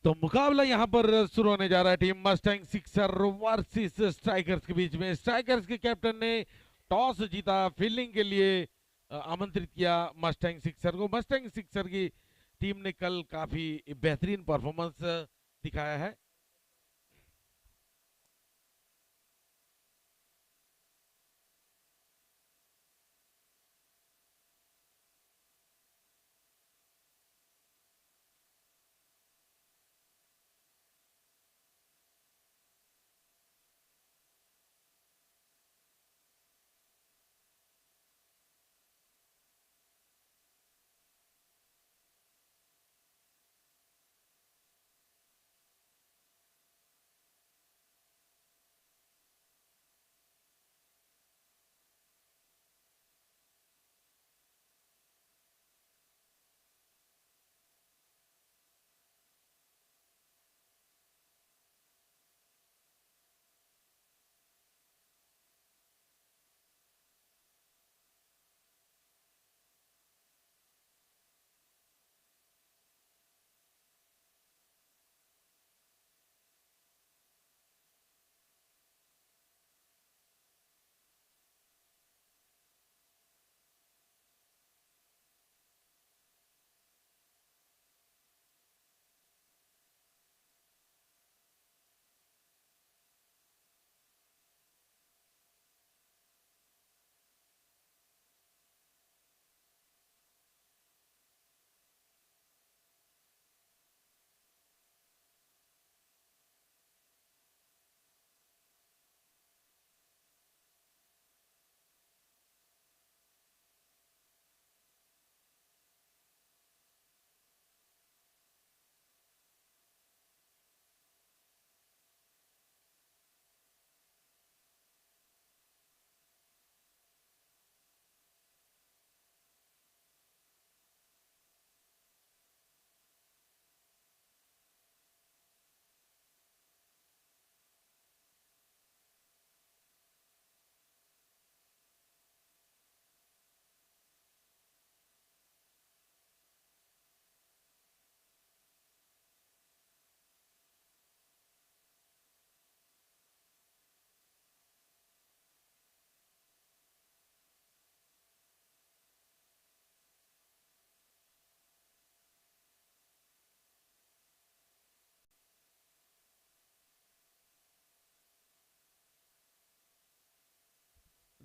तो मुकाबला यहां पर शुरू होने जा रहा है team Mustang sixer versus strikers के बीच में। स्ट्राइकर्स के कैप्टन ने टॉस जीता, फील्डिंग के लिए आमंत्रित किया मस्टैंग सिक्सर को। मस्टैंग सिक्सर की टीम ने कल काफी बेहतरीन परफॉर्मेंस दिखाया है।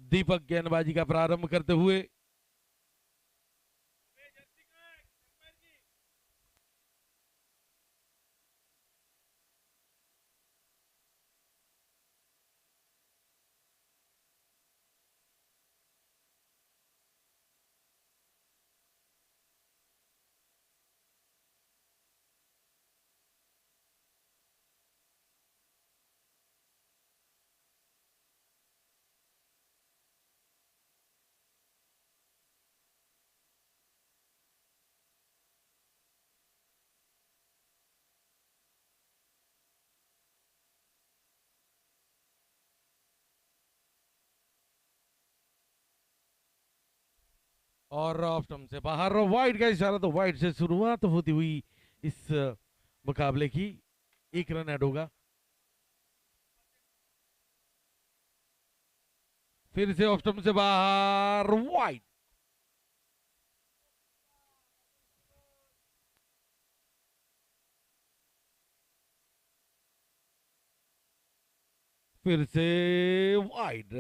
दीपक गेंदबाजी का प्रारंभ करते हुए और ऑफ स्टंप से बाहर वाइड का इशारा, तो वाइड से शुरुआत होती हुई इस मुकाबले की। एक रन ऐड होगा। फिर से ऑफ स्टंप से बाहर वाइड। फिर से वाइड।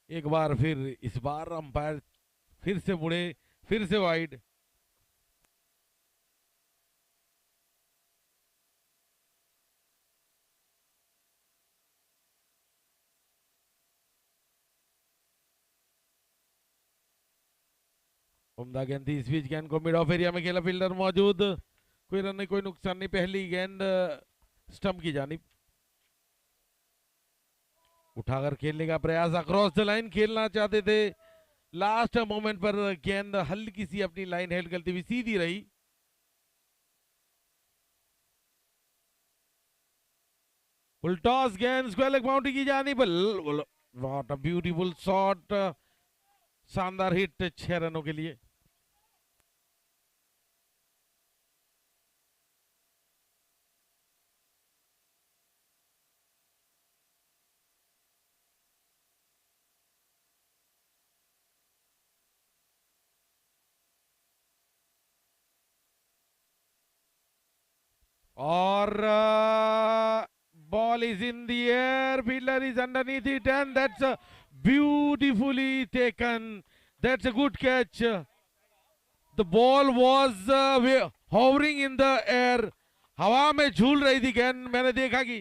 एक बार फिर इस बार अंपायर फिर से मुड़े, फिर से वाइड। उम्दा गेंद थी, इस बीच गेंद को मिड ऑफ एरिया में खेला, फील्डर मौजूद, कोई रन नहीं, कोई नुकसान नहीं। पहली गेंद स्टंप की जानिब। उठाकर खेलने का प्रयास, अक्रॉस द लाइन खेलना चाहते थे, लास्ट मोमेंट पर गेंद हल्की सी अपनी लाइन हेल्ड करती हुई सीधी रही। फुल टॉस गेंद स्क्वायर लेग बाउंड्री की जानिब। व्हाट अ ब्यूटीफुल शॉट, शानदार हिट 6 रनों के लिए। और ball is in the air, fielder is underneath it, and that's beautifully taken. That's a good catch. The ball was hovering in the air. हवा में झूल रही थी गेंद। मैंने देखा कि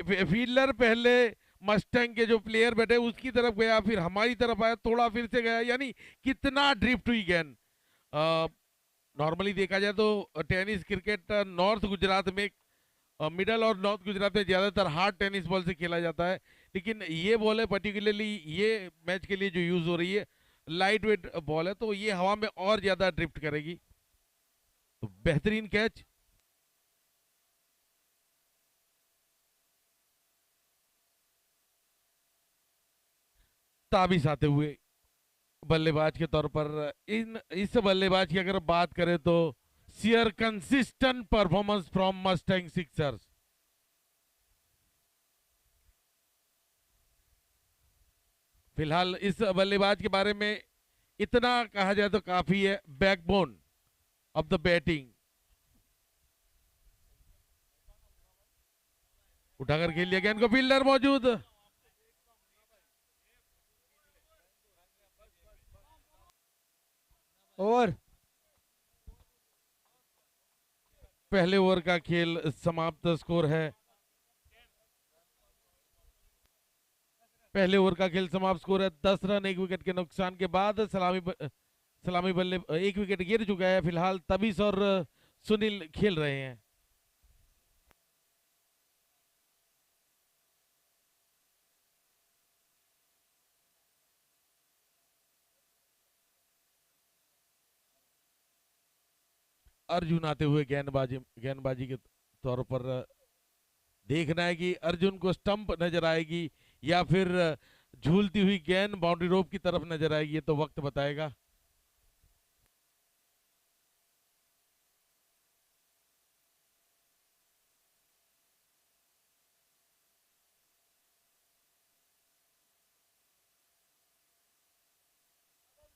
फील्डर पहले मस्टैंग के जो प्लेयर बैठे उसकी तरफ गया, फिर हमारी तरफ आया, थोड़ा फिर से गया, यानी कितना ड्रिफ्ट हुई गेंद। नॉर्मली देखा जाए तो टेनिस क्रिकेट नॉर्थ गुजरात में, मिडल और नॉर्थ गुजरात में ज्यादातर हार्ड टेनिस बॉल से खेला जाता है, लेकिन ये बॉल है पर्टिकुलरली ये मैच के लिए जो यूज हो रही है, लाइट वेट बॉल है, तो ये हवा में और ज्यादा ड्रिफ्ट करेगी। तो बेहतरीन कैच। ताबिश आते हुए बल्लेबाज के तौर पर इस बल्लेबाज की अगर बात करें तो share consistent performance from Mustang Sixers. फिलहाल इस बल्लेबाज के बारे में इतना कहा जाए तो काफी है, बैकबोन ऑफ द बैटिंग। उठाकर खेल लिया गेंद को, फील्डर मौजूद। ओवर। पहले ओवर का खेल समाप्त। स्कोर है, पहले ओवर का खेल समाप्त। स्कोर है 10 रन 1 विकेट के नुकसान के बाद। सलामी बल्ले 1 विकेट गिर चुका है। फिलहाल तबीस और सुनील खेल रहे हैं। अर्जुन आते हुए गेंदबाजी के तौर पर देखना है कि अर्जुन को स्टंप नजर आएगी या फिर झूलती हुई गेंद बाउंड्री रोप की तरफ नजर आएगी, ये तो वक्त बताएगा।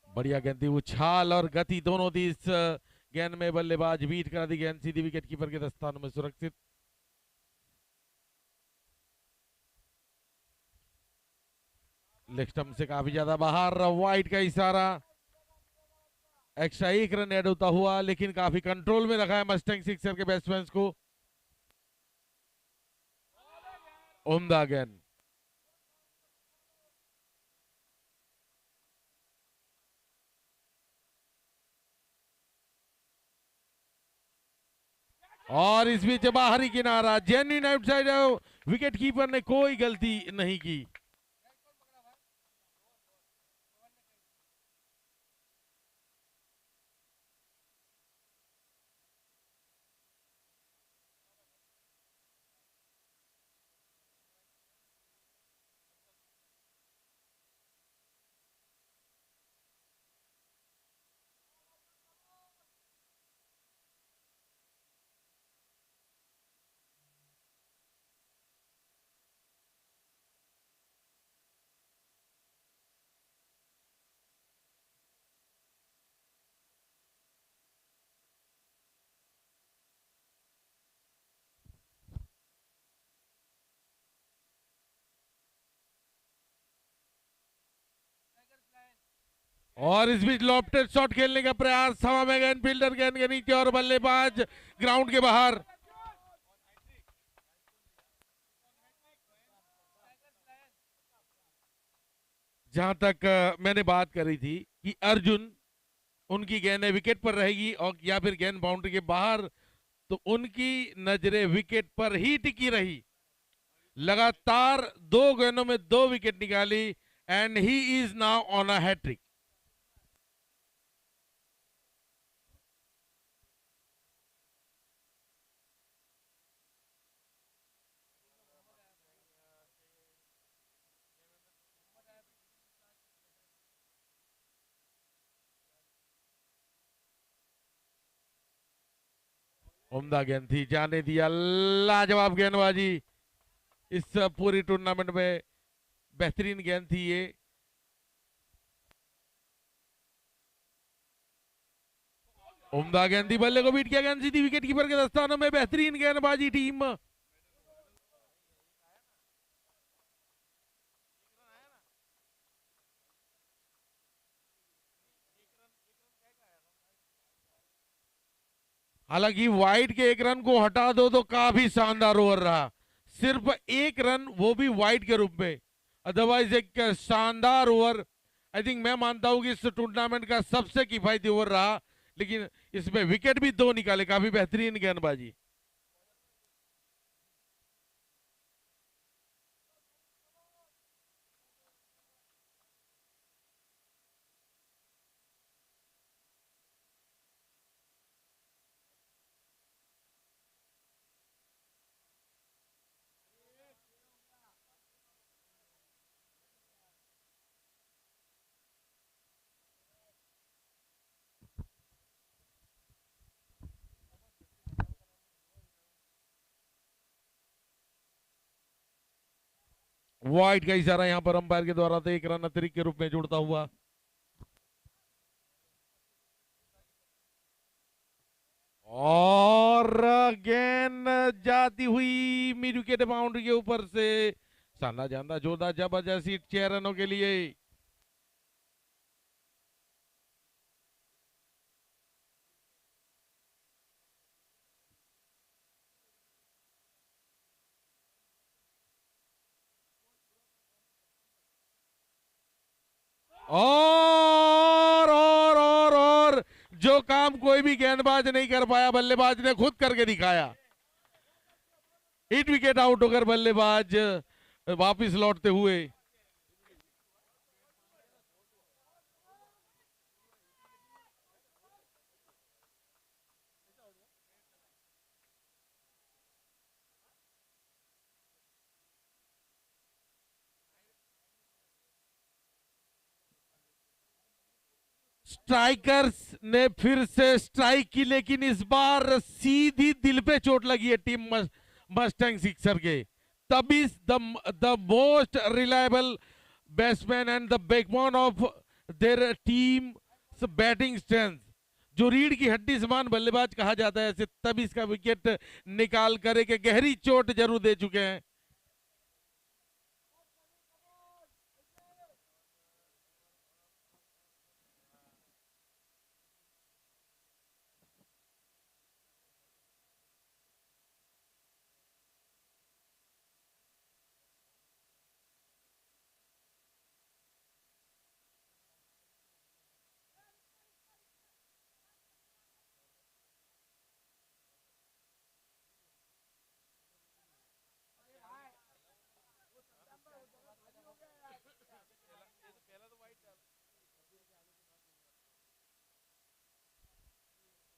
बढ़िया गेंद थी, उछाल और गति दोनों थी इस गेंद में। बल्लेबाज बीट करा दी गेंद सीधी विकेट कीपर के दस्तानों में सुरक्षित। लेग स्टंप से काफी ज्यादा बाहर, वाइड का इशारा। एक्स्ट्रा 1 रन ऐड होता हुआ, लेकिन काफी कंट्रोल में रखा है मस्टैंग सिक्सर के बैट्समैन को। उम्दा गेंद। और इस बीच बाहरी किनारा, जेन्युइन आउटसाइड, विकेट कीपर ने कोई गलती नहीं की। और इस बीच लॉफ्टेड शॉट खेलने का प्रयास, हवा में गेंद, फील्डर गेंद के नीचे और बल्लेबाज ग्राउंड के बाहर। जहां तक मैंने बात करी थी कि अर्जुन, उनकी गेंद विकेट पर रहेगी और या फिर गेंद बाउंड्री के बाहर, तो उनकी नजरें विकेट पर ही टिकी रही। लगातार 2 गेंदों में 2 विकेट निकाली, and he is now on a hattrick. उम्दा गेंद थी, जाने दिया। लाजवाब गेंदबाजी इस पूरी टूर्नामेंट में, बेहतरीन गेंद थी ये। उम्दा गेंद थी, बल्ले को बीट किया, गेंद सीधी विकेट कीपर के दस्तानों में। बेहतरीन गेंदबाजी टीम। हालांकि वाइड के एक रन को हटा दो तो काफी शानदार ओवर रहा, सिर्फ एक रन, वो भी वाइड के रूप में, अदरवाइज एक शानदार ओवर। आई थिंक मैं मानता हूं कि इस टूर्नामेंट का सबसे किफायती ओवर रहा, लेकिन इसमें विकेट भी 2 निकाले, काफी बेहतरीन गेंदबाजी। वाइड का इशारा यहां पर अंपायर के द्वारा, तो 1 रन अतिरिक्त के रूप में जुड़ता हुआ। और गेंद जाती हुई मिड विकेट बाउंड्री के ऊपर से, साना जानदा जोरदार जबरदस्त हिट 6 रनों के लिए। और जो काम कोई भी गेंदबाज नहीं कर पाया, बल्लेबाज ने खुद करके दिखाया। हिट विकेट आउट होकर बल्लेबाज वापिस लौटते हुए। स्ट्राइकर्स ने फिर से स्ट्राइक की, लेकिन इस बार सीधी दिल पे चोट लगी है टीम मस्टैंग सिक्सर के। तभी the most reliable batsman and the backbone of their team batting strength, जो रीढ़ की हड्डी समान बल्लेबाज कहा जाता है, ऐसे तब इसका विकेट निकाल कर एक गहरी चोट जरूर दे चुके हैं।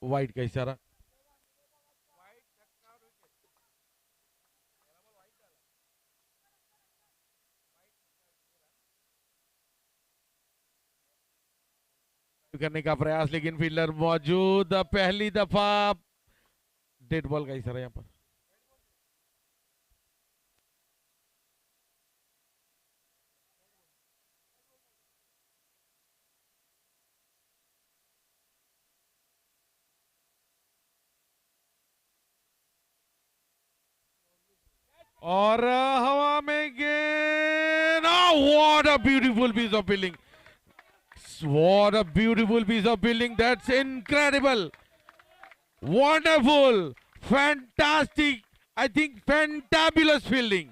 वाइड का इशारा, करने का प्रयास, लेकिन फील्डर मौजूद। पहली दफा डेड बॉल का इशारा यहां पर। और हवा में गेंद, what a beautiful piece of fielding, what a beautiful piece of fielding, that's incredible, wonderful, fantastic, I think fantabulous fielding.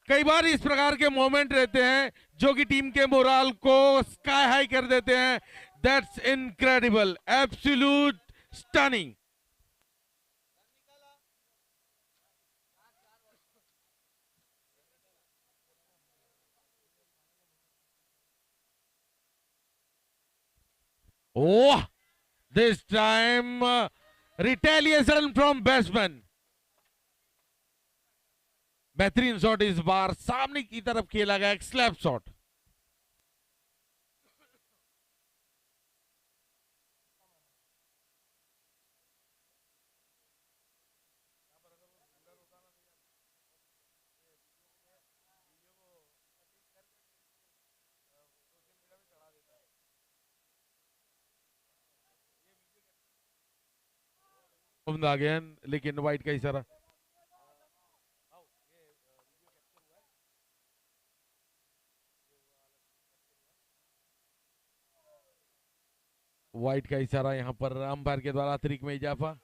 कई बार इस प्रकार के मोमेंट रहते हैं जो कि टीम के मोराल को स्काई हाई कर देते हैं। That's incredible, absolute stunning. Oh, this time retaliation from batsman. बेहतरीन शॉट इस बार सामने की तरफ खेला गया, एक स्लैप शॉट। उम्दा गेंद, लेकिन वाइट का इशारा। वाइट का इशारा यहां पर अंपायर के द्वारा अतिरिक्त में इजाफा।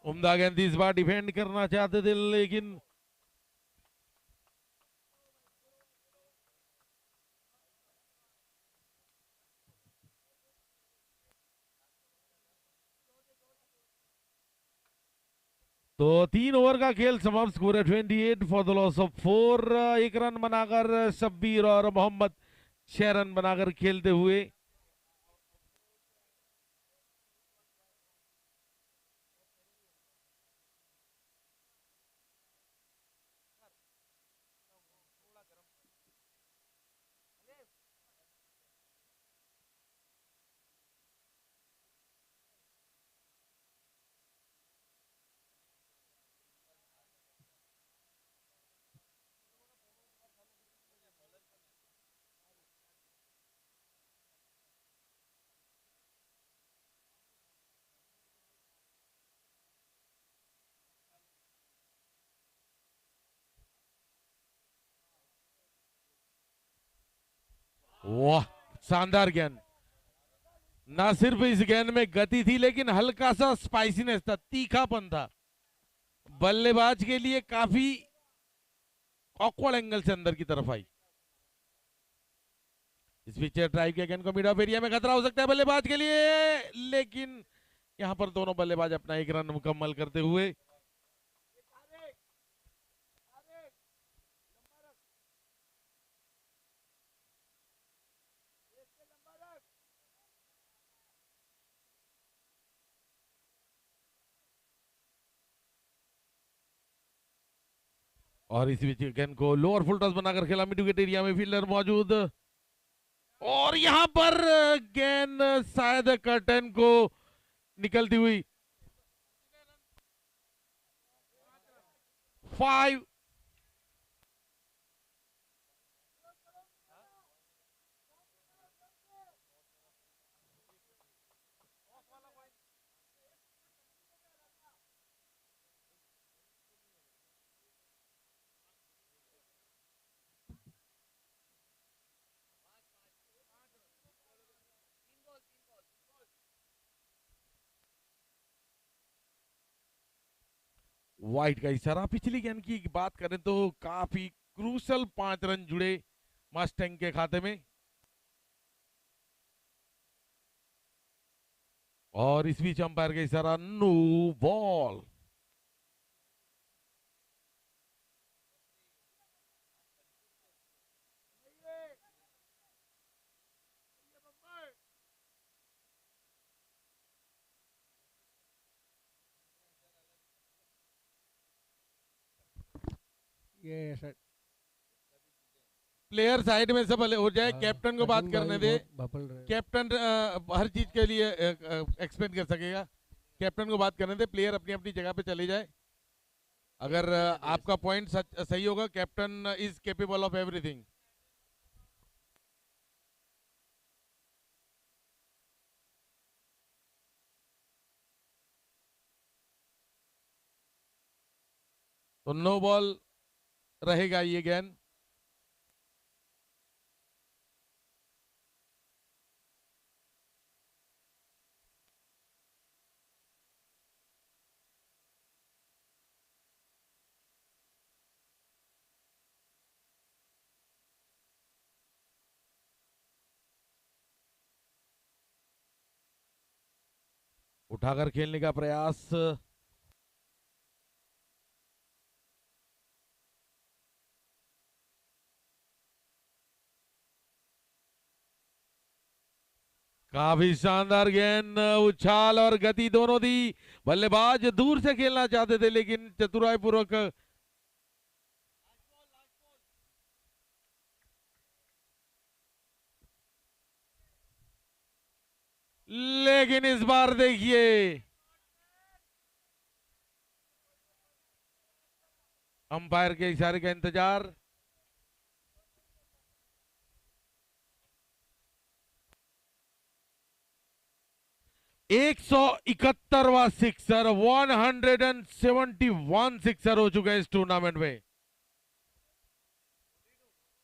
उम्दा गेंद, इस बार डिफेंड करना चाहते थे लेकिन तो 3 ओवर का खेल समाप्त, स्कोर है 28 फॉर द लॉस ऑफ 4। एक रन बनाकर शब्बीर और मोहम्मद 6 रन बनाकर खेलते हुए। वाह, शानदार गेंद। ना सिर्फ इस गेंद में गति थी लेकिन हल्का सा स्पाइसीनेस था, तीखापन था। बल्लेबाज के लिए काफी ऑकवर्ड एंगल से अंदर की तरफ आई। इस पिच ड्राइव के गेंद को मिड ऑफ एरिया में खतरा हो सकता है बल्लेबाज के लिए, लेकिन यहां पर दोनों बल्लेबाज अपना 1 रन मुकम्मल करते हुए। और इस बीच गेंद को लोअर फुल टॉस बनाकर खेला, मिड विकेट एरिया में फील्डर मौजूद, और यहां पर गेंद शायद कर्टन को निकलती हुई। 5। वाइट का इशारा। पिछली गेंद की बात करें तो काफी क्रूशल 5 रन जुड़े मस्टैंग के खाते में, और इस बीच अंपायर का इशारा, नो बॉल। ये सर प्लेयर साइड में से भले हो जाए, कैप्टन को बात करने दे। कैप्टन हर चीज के लिए एक्सप्लेन कर सकेगा। कैप्टन को बात करने दे, प्लेयर अपनी अपनी जगह पे चले जाए। अगर आपका पॉइंट सही होगा, captain is capable of everything. तो नो बॉल रहेगा ये गेंद। उठाकर खेलने का प्रयास, काफी शानदार गेंद, उछाल और गति दोनों दी। बल्लेबाज दूर से खेलना चाहते थे लेकिन चतुराई पूर्वक लेकिन इस बार देखिए अंपायर के इशारे का इंतजार। 171वां सिक्सर, 171 सिक्सर हो चुका है इस टूर्नामेंट में।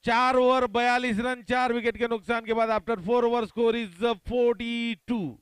4 ओवर 42 रन, 4 विकेट के नुकसान के बाद आफ्टर 4 ओवर स्कोर इज 42।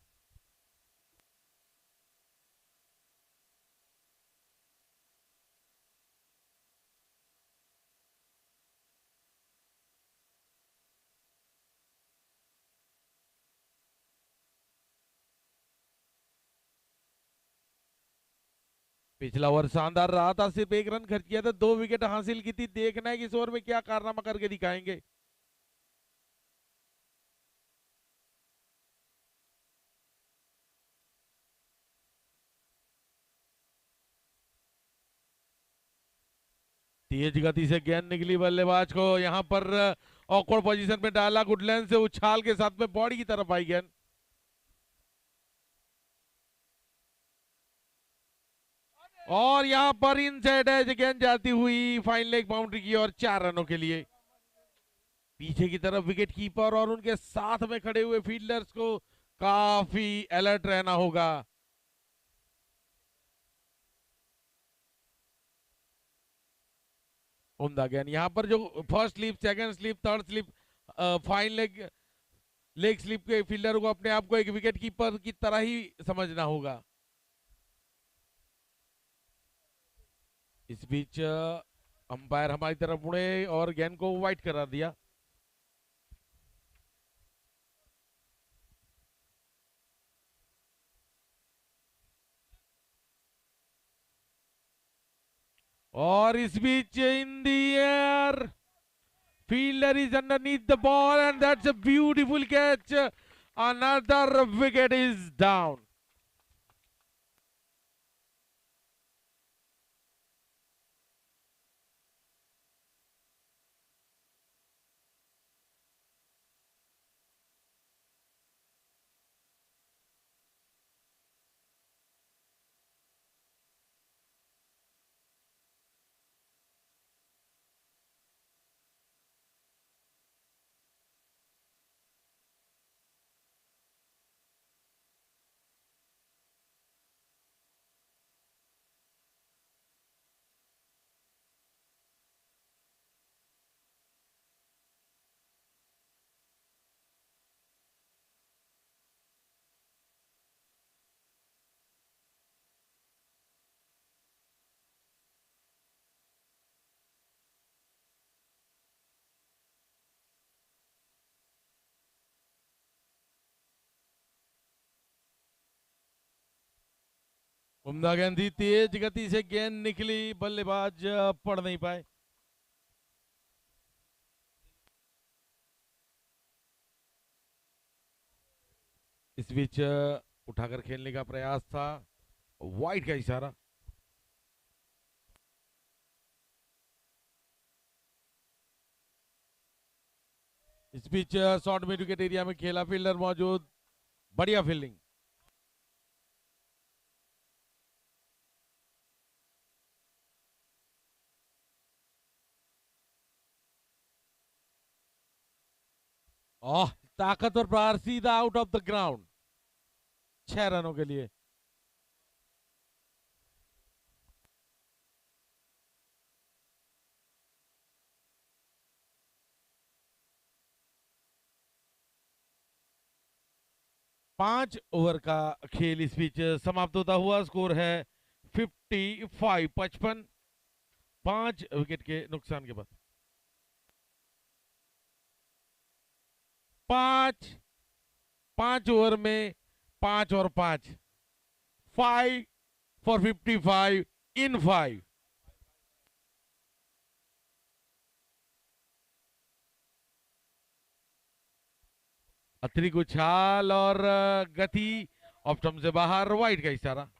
पिछला ओवर शानदार रहा था, सिर्फ 1 रन खर्च किया था, 2 विकेट हासिल की थी। देखना है कि इस ओवर में क्या कारनामा करके दिखाएंगे। तेज गति से गेंद निकली बल्लेबाज को, यहां पर ऑकवर्ड पोजीशन में डाला, गुडलैंड से उछाल के साथ में बॉडी की तरफ आई गेंद। और यहां पर इनसाइड एज गेंद जाती हुई फाइन लेग बाउंड्री की और 4 रनों के लिए। पीछे की तरफ विकेट कीपर और उनके साथ में खड़े हुए फील्डर्स को काफी अलर्ट रहना होगा। उम्दा गेंद, यहां पर जो first slip, second slip, third slip, fine leg slip के फील्डर को अपने आप को एक विकेट कीपर की तरह ही समझना होगा। इस बीच अंपायर हमारी तरफ मुड़े और गेंद को वाइड करा दिया। और इस बीच in the air, fielder is underneath the ball and that's a beautiful catch. Another wicket is down. उम्दा गेंद थी, तेज गति से गेंद निकली, बल्लेबाज पढ़ नहीं पाए। इस बीच उठाकर खेलने का प्रयास था, वाइड का इशारा। इस बीच शॉर्ट मिड विकेट एरिया में खेला, फील्डर मौजूद, बढ़िया फील्डिंग। ताकतवर प्रहार सीधा आउट ऑफ द ग्राउंड, 6 रनों के लिए। पांच ओवर का खेल इस बीच समाप्त होता हुआ, स्कोर है 55, 5 विकेट के नुकसान के बाद। 5 ओवर में 5 और 5, 5 for 55 in 5। अतिरिक्त उछाल और गति, ऑप्टम से बाहर, वाइड का इशारा।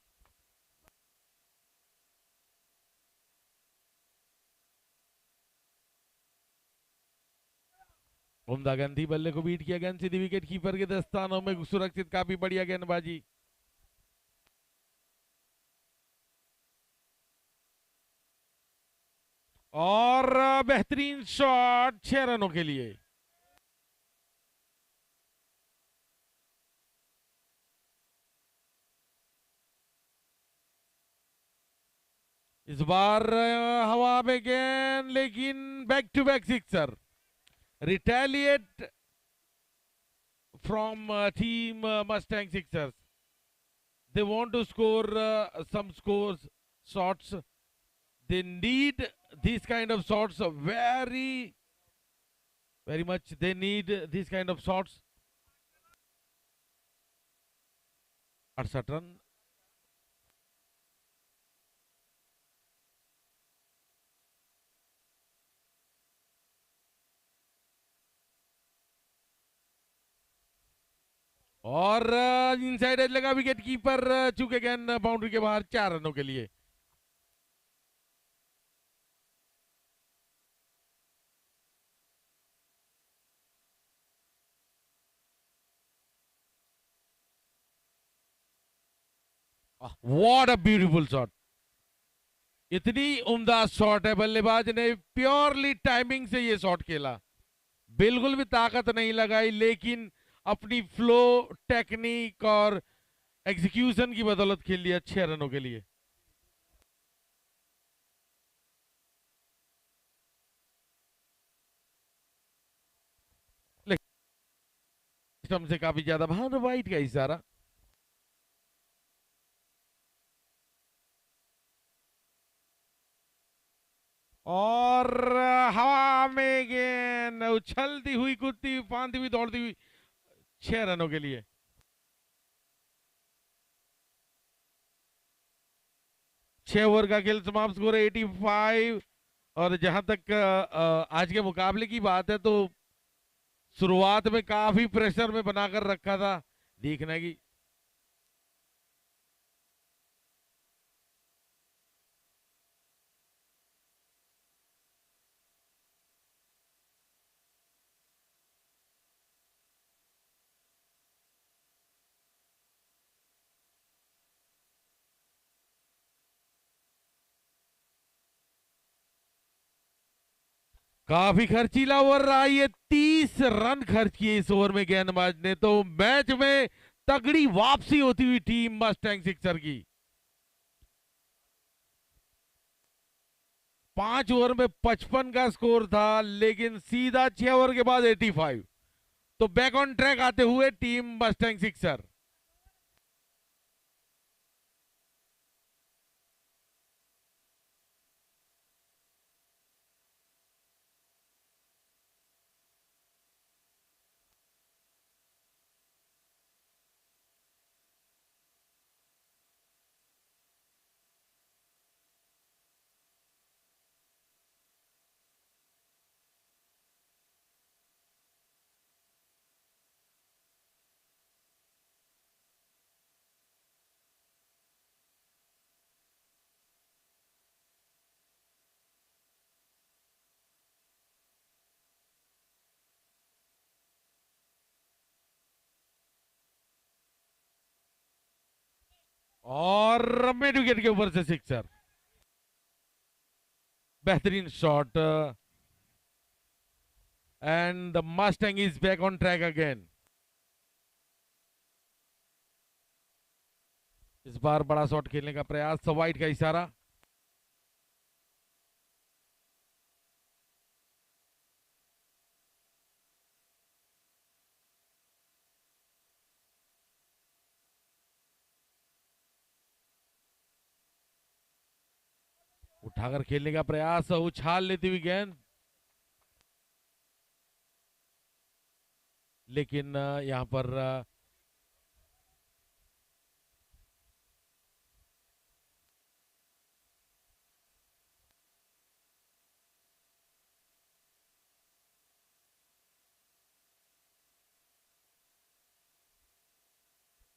उम्दा गेंद, बल्ले को बीट किया, गेंद सीधी विकेट कीपर के दस्तानों में सुरक्षित, काफी बढ़िया गेंदबाजी। और बेहतरीन शॉट, 6 रनों के लिए। इस बार हवा में गेंद, लेकिन back to back sixer. Retaliate from team Mustang sixers. They want to score some scores, shots. They need these kind of shots very, very much. They need these kind of shots. 68 run. और inside as लगा, wicket keeper चूके गेंद boundary के बाहर 4 रनों के लिए। What a beautiful shot. इतनी उम्दा शॉट है, बल्लेबाज ने प्योरली टाइमिंग से ये शॉट खेला, बिल्कुल भी ताकत नहीं लगाई, लेकिन अपनी फ्लो, टेक्निक और एग्जीक्यूशन की बदौलत खेल लिया 6 रनों के लिए। लेकिन से काफी ज्यादा बाहर, वाइट का इशारा। और हवा में गेंद उछलती हुई, कूदती हुई, फांदती हुई, दौड़ती हुई 6 रनों के लिए। छह ओवर का खेल समाप्त, स्कोर 85। और जहां तक आज के मुकाबले की बात है, तो शुरुआत में काफी प्रेशर में बनाकर रखा था, देखना की काफी खर्चीला ओवर रहा ये। 30 रन खर्च किए इस ओवर में गेंदबाज ने, तो मैच में तगड़ी वापसी होती हुई टीम मस्टैंग सिक्सर की। 5 ओवर में 55 का स्कोर था, लेकिन सीधा 6 ओवर के बाद 85। तो बैक ऑन ट्रैक आते हुए टीम मस्टैंग सिक्सर। और मिड विकेट के ऊपर से सिक्सर, बेहतरीन shot. And the Mustang is back on track again. इस बार बड़ा शॉट खेलने का प्रयास, वाइट का इशारा। उठाकर खेलने का प्रयास, उछाल लेती हुई गेंद, लेकिन यहां पर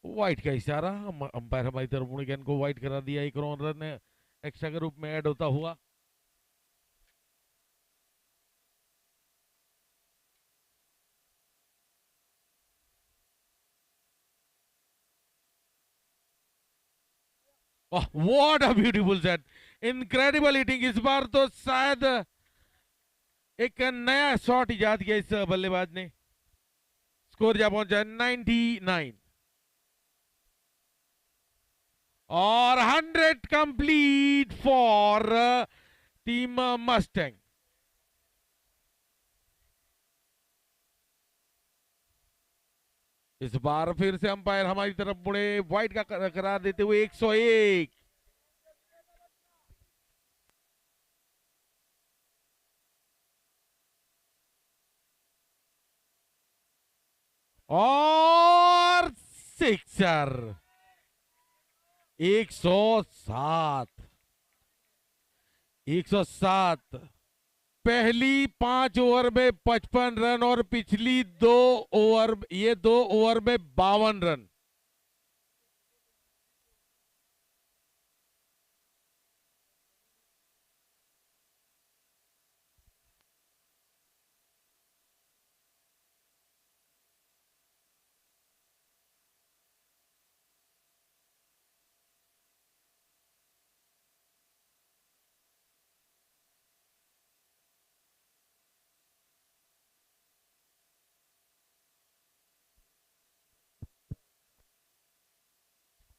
वाइट का इशारा। अंपायर हमारी तरफ मुड़ गेंद को वाइट करा दिया, एक रन एक्स्ट्रा के रूप में ऐड होता हुआ। What a beautiful set, incredible hitting. इस बार तो शायद एक नया शॉट इजाद किया इस बल्लेबाज ने। स्कोर जा पहुंचा 99। और 100 कंप्लीट फॉर टीम मस्टैंग। इस बार फिर से अंपायर हमारी तरफ मुड़े, व्हाइट का करार देते हुए 101। और सिक्सर 107। 107। पहली 5 ओवर में 55 रन और पिछली 2 ओवर, ये 2 ओवर में 52 रन।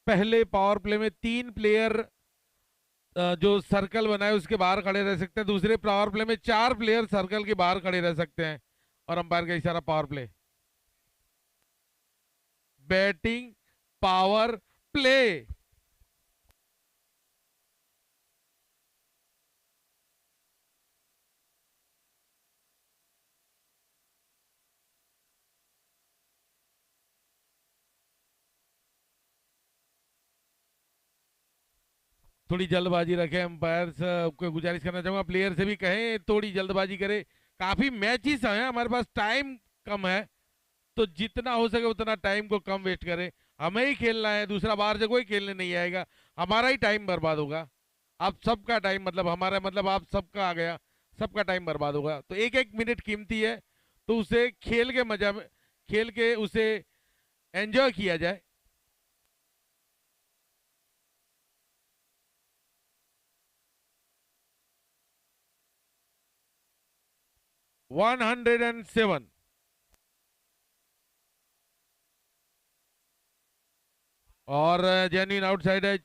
पहले पावर प्ले में 3 प्लेयर जो सर्कल बनाए उसके बाहर खड़े रह सकते हैं। दूसरे पावर प्ले में 4 प्लेयर सर्कल के बाहर खड़े रह सकते हैं। और अंपायर का इशारा power play, batting power play. थोड़ी जल्दबाजी रखें, अंपायर को गुजारिश करना चाहूंगा, प्लेयर से भी कहें थोड़ी जल्दबाजी करे। काफी मैचेस हैं, हमारे पास टाइम कम है, तो जितना हो सके उतना टाइम को कम वेस्ट करें। हमें ही खेलना है, दूसरा बाहर से कोई खेलने नहीं आएगा, हमारा ही टाइम बर्बाद होगा। आप सबका टाइम मतलब हमारा मतलब आप सबका आ गया, सबका टाइम बर्बाद होगा। तो एक एक मिनट कीमती है, तो उसे खेल के मजा में, खेल के उसे एंजॉय किया जाए। 107। और जेन्युइन आउटसाइड एज।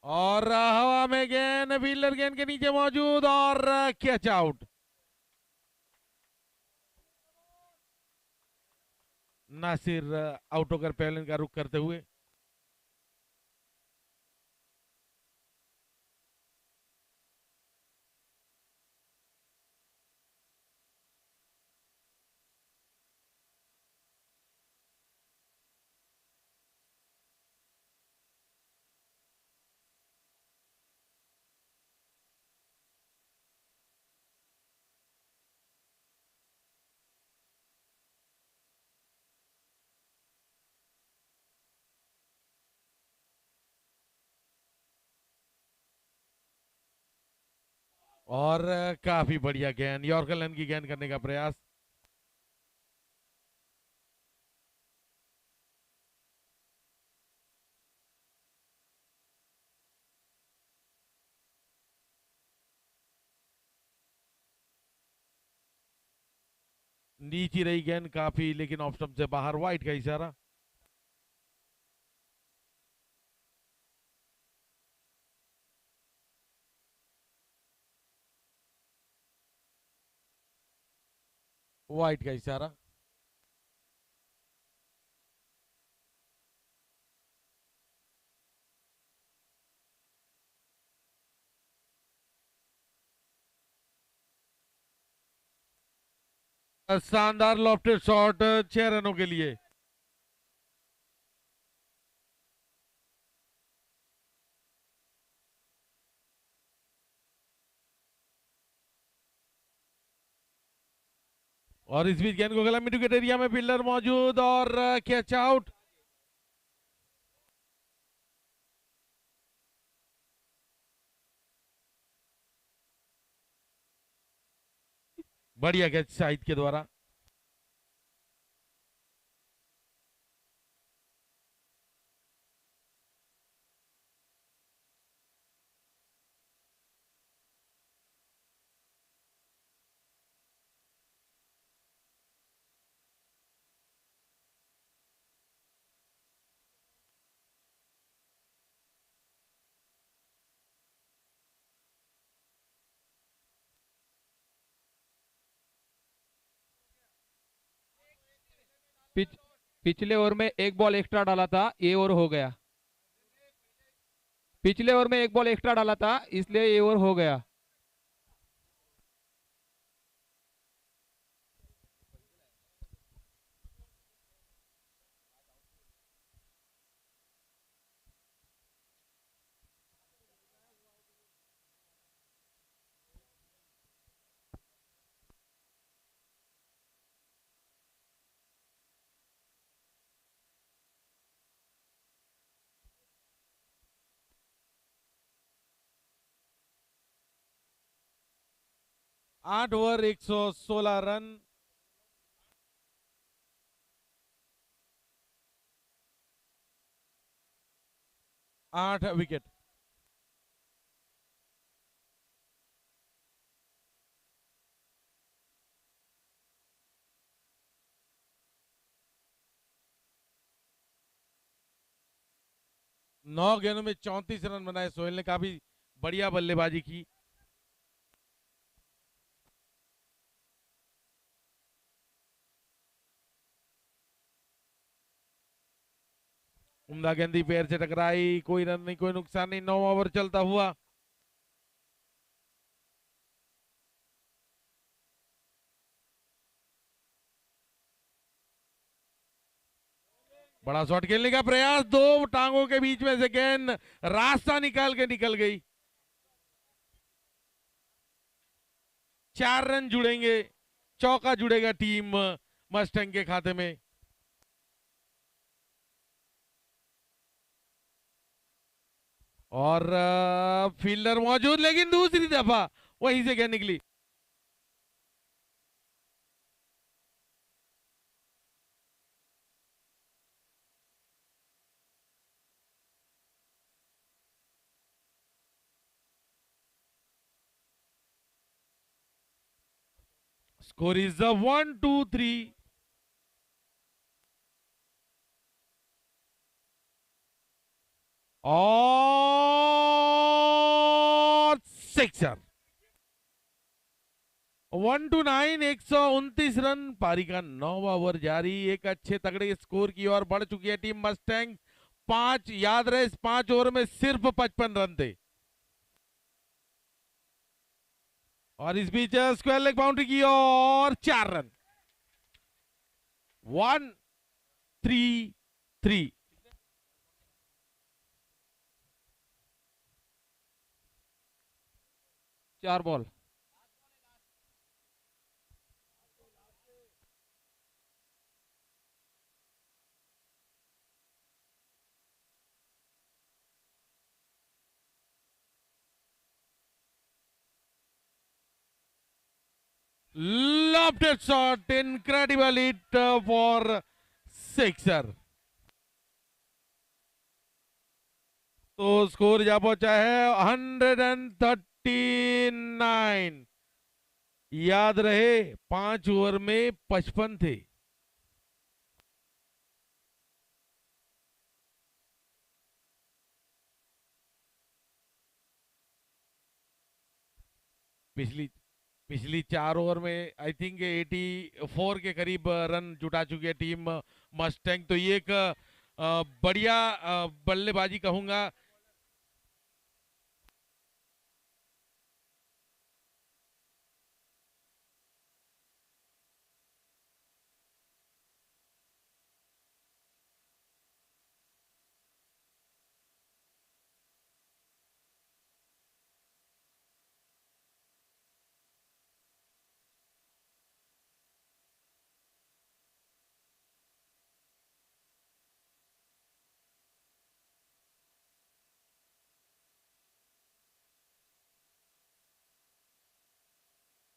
और हवा में गेंद, फील्डर गेंद के नीचे मौजूद और कैच आउट। नासिर आउट होकर पहले का रुख करते हुए। और काफी बढ़िया गेंद, यॉर्कर लाइन की गेंद करने का प्रयास। नीचे रही गेंद काफी, लेकिन ऑफ स्टंप से बाहर, वाइट का इशारा। वाइट का इशारा। शानदार लॉफ्टेड शॉट 6 रनों के लिए। और इस बीच गेंद को गला मिड विकेट एरिया में फील्डर मौजूद और कैच आउट। बढ़िया कैच शाहिद के द्वारा। पिछले ओवर में एक बॉल एक्स्ट्रा डाला था, ये ओवर हो गया। पिछले ओवर में एक बॉल एक्स्ट्रा डाला था, इसलिए ये ओवर हो गया। आठ ओवर 116 रन। 8 विकेट। नौ गेंदों में 34 रन बनाए सोहेल ने, काफी बढ़िया बल्लेबाजी की। उम्दा गेंदी पैर से टकराई, कोई रन नहीं, कोई नुकसान नहीं। 9 ओवर चलता हुआ। बड़ा शॉट खेलने का प्रयास, दो टांगों के बीच में से गेंद रास्ता निकाल के निकल गई। 4 रन जुड़ेंगे, चौका जुड़ेगा टीम मस्टैंग के खाते में। और फील्डर मौजूद, लेकिन दूसरी दफा वहीं से गेंद निकली। Score is 1-2-3. और सिक्सर। 1-9, 129 रन। पारी का 9वां ओवर जारी। एक अच्छे तगड़े स्कोर की ओर बढ़ चुकी है टीम मस्टैंग। 5, याद रहे इस 5 ओवर में सिर्फ 55 रन थे। और इस बीच स्क्वायर लेग बाउंड्री की और 4 run. 1-3-3। 4 ball. Lofted shot, incredible hit for sixer. तो स्कोर जा पहुंचा है 139। याद रहे 5 ओवर में 55 थे। पिछली पिछली 4 ओवर में आई थिंक 84 के करीब रन जुटा चुकी है टीम मस्टैंग। तो ये एक बढ़िया बल्लेबाजी कहूंगा।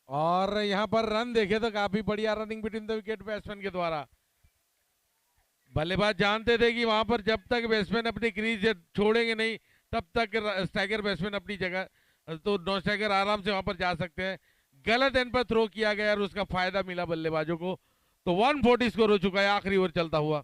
और यहाँ पर रन देखे तो काफी बढ़िया running between the wicket batsman के द्वारा। बल्लेबाज जानते थे कि वहां पर जब तक बैट्समैन अपनी क्रीज छोड़ेंगे नहीं तब तक स्ट्राइकर बैट्समैन अपनी जगह, तो नॉन स्ट्राइकर आराम से वहां पर जा सकते हैं। गलत एंड पर थ्रो किया गया और उसका फायदा मिला बल्लेबाजों को। तो 140 स्कोर हो चुका है आखिरी ओवर चलता हुआ।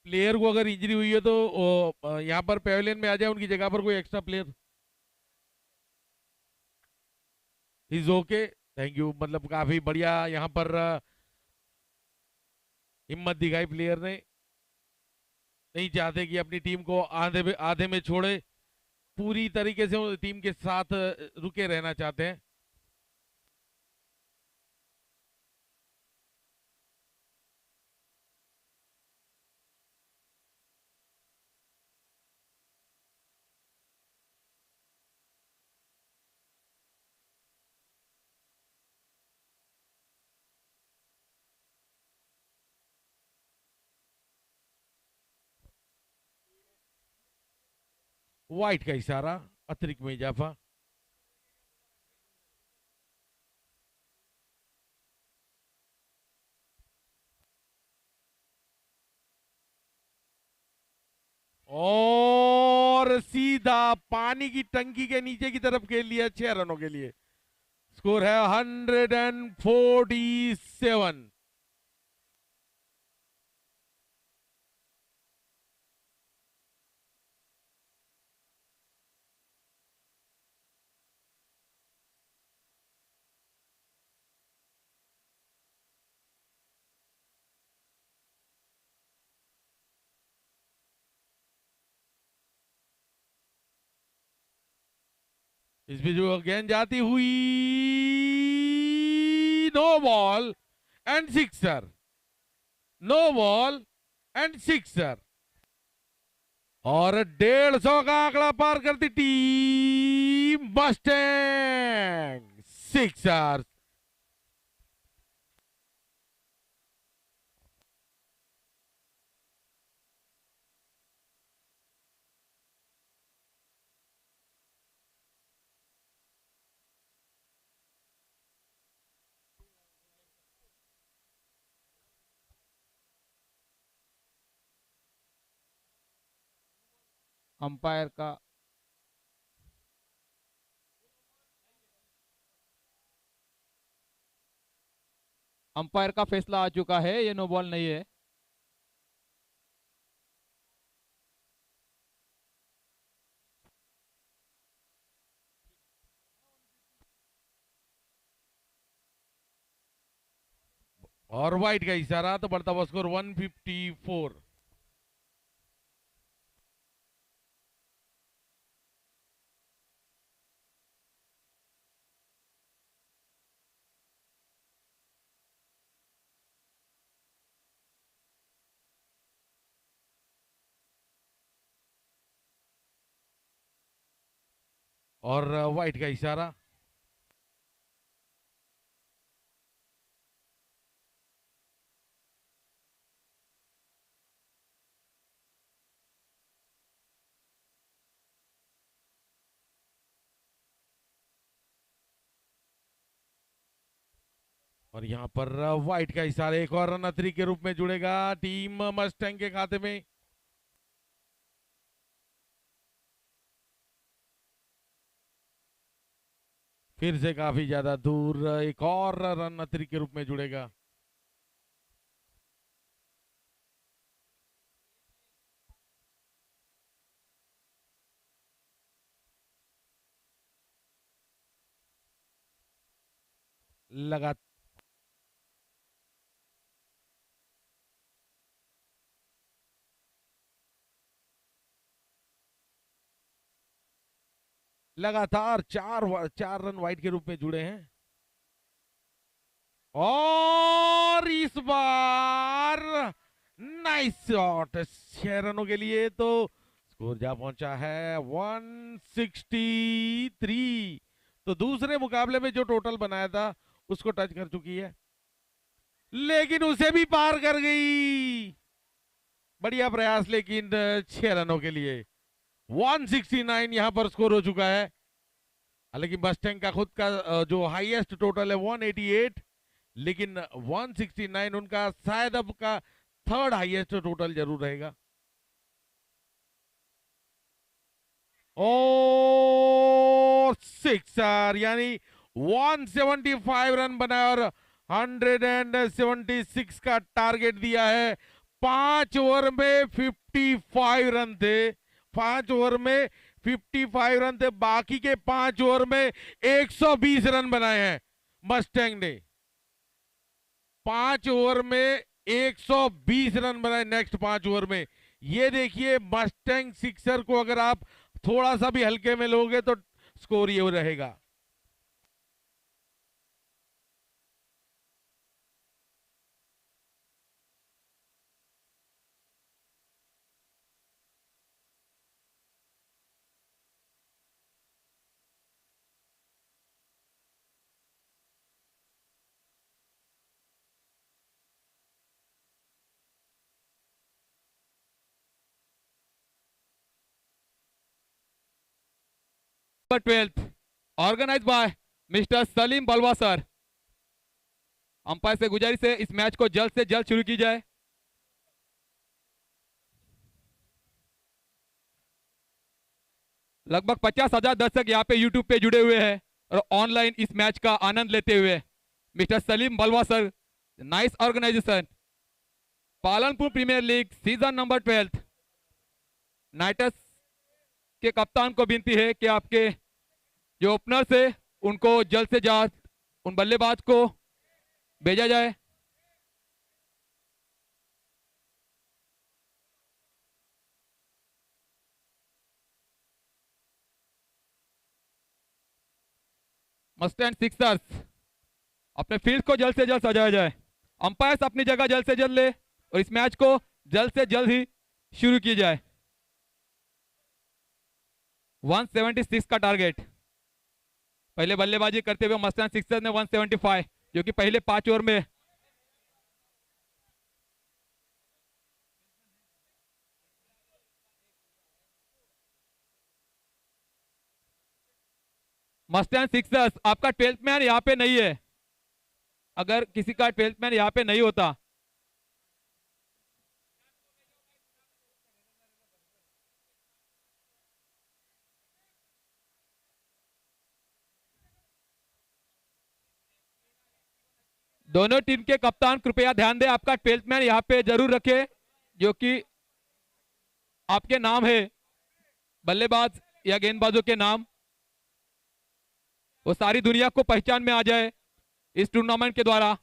प्लेयर को अगर इंजरी हुई है तो यहाँ पर पेविलियन में आ जाए, उनकी जगह पर कोई extra player. Is okay, thank you. मतलब काफी बढ़िया यहाँ पर हिम्मत दिखाई प्लेयर ने। नहीं चाहते कि अपनी टीम को आधे में छोड़े, पूरी तरीके से टीम के साथ रुके रहना चाहते हैं। वाइट का इशारा, अतिरिक्त में इजाफा। और सीधा पानी की टंकी के नीचे की तरफ खेल लिया 6 रनों के लिए। स्कोर है 147। इस बीच वो गेंद जाती हुई, no ball and sixer. No ball and sixer. और 150 का आंकड़ा पार करती टीम मस्टैंग सिक्सर। अंपायर का अंपायर का फैसला आ चुका है, ये नो बॉल नहीं है। और वाइट का इशारा, तो बढ़ता हुआ स्कोर 154। और वाइट का इशारा। और यहाँ पर वाइट का इशारा, एक और रन अतरी के रूप में जुड़ेगा टीम मस्टैंग के खाते में। फिर से काफी ज्यादा दूर, एक और रन अतरी के रूप में जुड़ेगा। लगा लगातार चार रन वाइड के रूप में जुड़े हैं और इस बार नाइस शॉट 6 रनों के लिए तो स्कोर जा पहुंचा है 163। तो दूसरे मुकाबले में जो टोटल बनाया था उसको टच कर चुकी है लेकिन उसे भी पार कर गई। बढ़िया प्रयास लेकिन 6 रनों के लिए 169 यहां पर स्कोर हो चुका है। हालांकि मस्टैंग का खुद का जो हाईएस्ट टोटल है 188 लेकिन 169 उनका शायद अब का थर्ड हाईएस्ट टोटल जरूर रहेगा। और सिक्सर यानी 175 रन बनाया और 176 का टारगेट दिया है। 5 ओवर में 55 रन थे, 5 ओवर में 55 रन थे, बाकी के 5 ओवर में 120 रन बनाए हैं मस्टैंग ने। 5 ओवर में 120 रन बनाए नेक्स्ट 5 ओवर में। ये देखिए मस्टैंग सिक्सर को अगर आप थोड़ा सा भी हल्के में लोगे तो स्कोर ये रहेगा। Number 12 organise by mister Salim Balwa sir. Umpire से गुजारिश है इस मैच को जल्द से जल्द शुरू की जाए। लगभग 50,000 दर्शक यहाँ पे यूट्यूब पे जुड़े हुए हैं और ऑनलाइन इस मैच का आनंद लेते हुए mister Salim Balwa sir, nice organisation. Palanpur premier league season number 12 Knighters के कप्तान को विनती है कि आपके जो ओपनर्स है उनको जल्द से जल्द उन बल्लेबाज को भेजा जाए। मस्टैंड सिक्सर्स अपने फील्ड को जल्द से जल्द सजाया जाए। अंपायर्स अपनी जगह जल्द से जल्द ले और इस मैच को जल्द से जल्द ही शुरू की जाए। 176 का टारगेट। पहले बल्लेबाजी करते हुए मस्टैंड सिक्सर्स ने 175 जो कि पहले 5 ओवर में मस्टैंड सिक्सर्स आपका 12th मैन यहाँ पे नहीं है। अगर किसी का 12th मैन यहाँ पे नहीं होता दोनों टीम के कप्तान कृपया ध्यान दें आपका 12th मैन यहाँ पे जरूर रखें जो कि आपके नाम है, बल्लेबाज या गेंदबाजों के नाम, वो सारी दुनिया को पहचान में आ जाए इस टूर्नामेंट के द्वारा।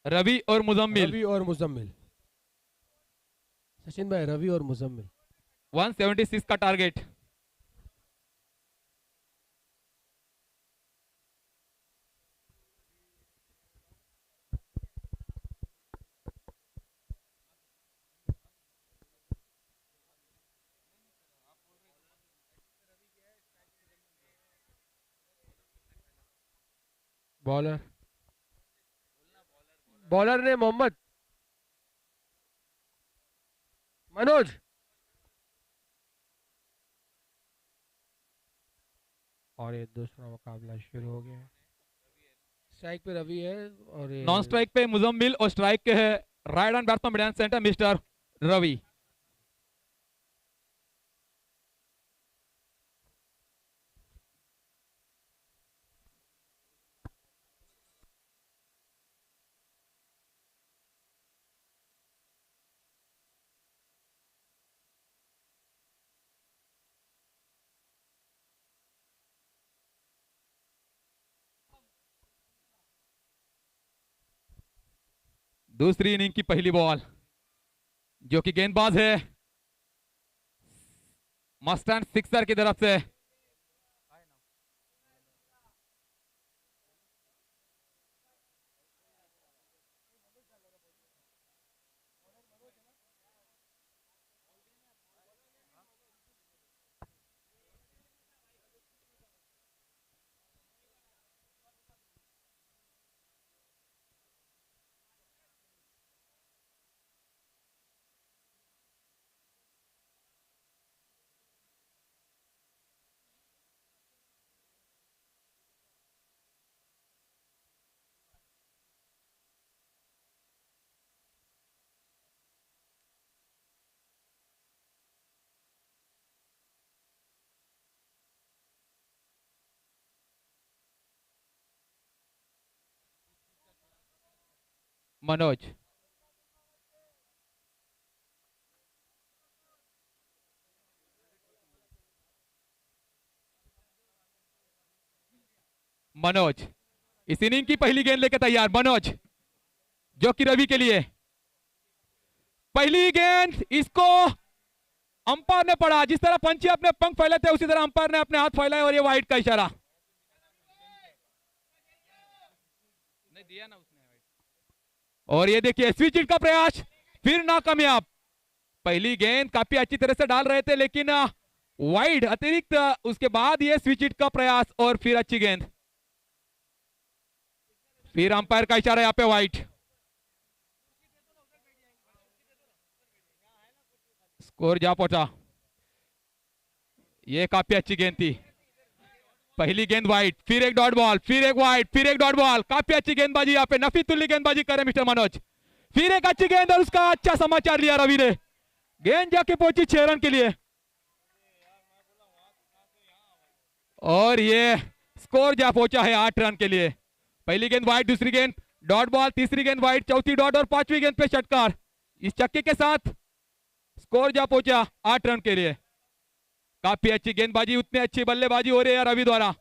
रवि और मुजम्मिल सचिन भाई, रवि और मुजम्मिल 176 का टारगेट। बॉलर बॉलर ने मोहम्मद मनोज। और ये दूसरा मुकाबला शुरू हो गया है। स्ट्राइक पे रवि है और नॉन स्ट्राइक पे मुजम्मिल और स्ट्राइक के है right hand batsman mid centre mister Ravi. दूसरी इनिंग की पहली बॉल, जो कि गेंदबाज है मस्टैंग सिक्सर की तरफ से। मनोज, मनोज इस इनिंग की पहली गेंद लेकर तैयार। मनोज, जो कि रवि के लिए पहली गेंद, इसको अंपायर ने पढ़ा। जिस तरह पंछी अपने पंख फैलाते हैं उसी तरह अंपायर ने अपने हाथ फैलाए और ये वाइड का इशारा नहीं दिया ना उसने। और ये देखिए स्विच हिट का प्रयास फिर नाकामयाब। पहली गेंद काफी अच्छी तरह से डाल रहे थे लेकिन वाइड अतिरिक्त, उसके बाद ये स्विच हिट का प्रयास और फिर अच्छी गेंद, फिर अंपायर का इशारा यहाँ पे वाइड। स्कोर जा पहुंचा। ये काफी अच्छी गेंद थी। पहली गेंद वाइड, फिर एक डॉट बॉल, फिर एक वाइड, फिर एक डॉट बॉल। काफी अच्छी गेंदबाजी यहाँ पे, नफीतुल्ली गेंदबाजी करे मिस्टर मनोज। फिर एक अच्छी गेंद और उसका अच्छा समाचार लिया रवि ने। गेंद जाके पहुंची 6 रन के लिए और ये स्कोर जा पहुंचा है 8 रन के लिए। पहली गेंद वाइड, दूसरी गेंद डॉट बॉल, तीसरी गेंद वाइड, चौथी डॉट और पांचवी गेंद पे षटकार। इस छक्के के साथ स्कोर जा पहुंचा 8 रन के लिए। काफी अच्छी गेंदबाजी, उतनी अच्छी बल्लेबाजी हो रही है रवि द्वारा।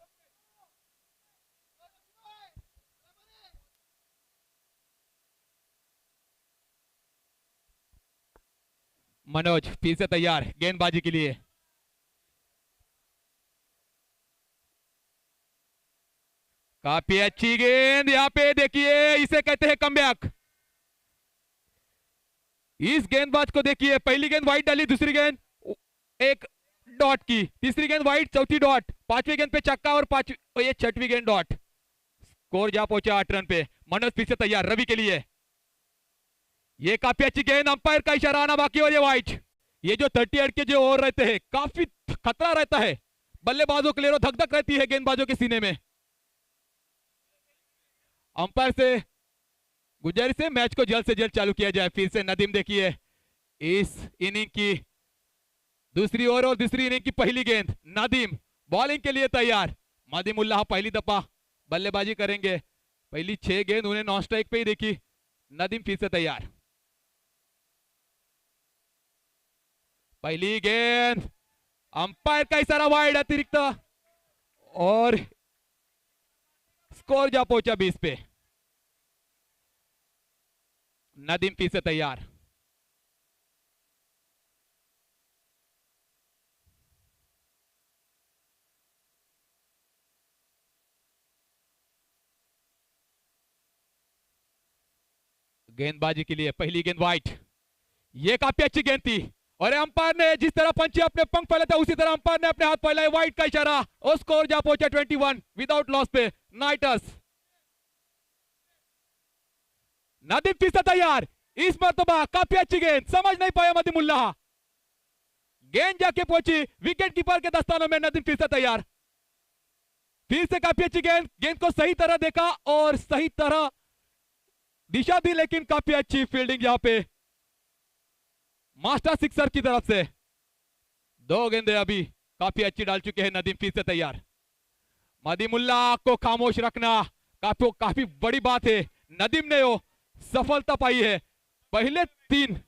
मनोज फिर से तैयार गेंदबाजी के लिए। काफी अच्छी गेंद, यहाँ पे देखिए इसे कहते हैं कमबैक। इस गेंदबाज को देखिए, पहली गेंद वाइड डाली, दूसरी गेंद एक डॉट की, तीसरी गेंद वाइड, चौथी डॉट, पांचवी गेंद पे छक्का और पांचवी ये छठवीं गेंद डॉट। स्कोर जा पहुंचा 8 रन पे। मनोज फिर से तैयार रवि के लिए। ये काफी अच्छी गेंद, अंपायर का इशारा आना बाकी और ये वाइड। ये जो 38 के जो ओवर रहते हैं काफी खतरा रहता है बल्लेबाजों के लिए, धक धक रहती है गेंदबाजों के सीने में। अंपायर से गुजारिश है मैच को जल्द से जल्द चालू किया जाए। फिर से नदीम देखिए इस इनिंग की दूसरी ओवर और दूसरी इनिंग की पहली गेंद। नदीम बॉलिंग के लिए तैयार। मदीमुल्लाह पहली दफा बल्लेबाजी करेंगे। पहली 6 गेंद उन्हें नॉन स्ट्राइक पे ही देखी। नदीम फिर से तैयार। पहली गेंद, अंपायर का इशारा वाइड अतिरिक्त और स्कोर जा पहुंचा 20 पे। नदीम फिर से तैयार। गेंदबाजी के लिए पहली गेंद वाइड। ये काफी अच्छी गेंद थी और अंपायर ने जिस तरह पंछी अपने पंख फैलाए थे उसी तरह अंपायर ने अपने हाथ फैलाए, वाइड का इशारा और स्कोर जा पहुंचा 21 विदाउट लॉस पे नाइटर्स। नदीम फिर से तैयार। इस मर्तबा काफी अच्छी गेंद, समझ नहीं पाया मदीमुल्लाह। गेंद जाके पहुंची विकेट कीपर के दस्तानों में। नदीम फिर से तैयार। फिर से काफी अच्छी गेंद, गेंद को सही तरह देखा और सही तरह दिशा दी, लेकिन काफी अच्छी फील्डिंग यहां पे मास्टर सिक्सर की तरफ से। 2 गेंदें अभी काफी अच्छी डाल चुके हैं नदीम। फिर से तैयार। मदीमुल्लाह को खामोश रखना काफी बड़ी बात है। नदीम ने वो सफलता पाई है। पहले 3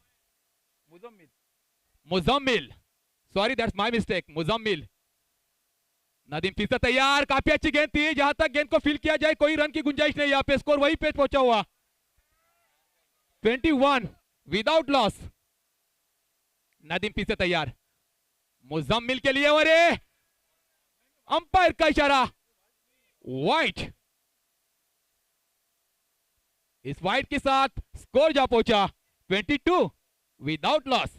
Muzammil, sorry that's my mistake, Muzammil. Nadeem फिर से तैयार। काफी अच्छी गेंद थी। जहां तक गेंद को फील किया जाए कोई रन की गुंजाइश नहीं। यहाँ पे स्कोर वही पे पहुंचा हुआ 21 विदाउट लॉस। नदीम फिर से तैयार मुजम्मिल के लिए, और ये अंपायर का इशारा वाइट। इस वाइट के साथ स्कोर जा पहुंचा 22 विदाउट लॉस।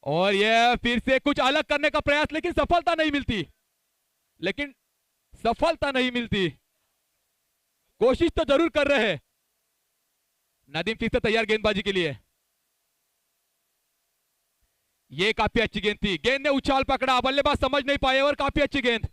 और यह फिर से कुछ अलग करने का प्रयास, लेकिन सफलता नहीं मिलती। कोशिश तो जरूर कर रहे हैं। नदीम फिर से तैयार गेंदबाजी के लिए। यह काफी अच्छी गेंद थी, गेंद ने उछाल पकड़ा, बल्लेबाज समझ नहीं पाए और काफी अच्छी गेंद।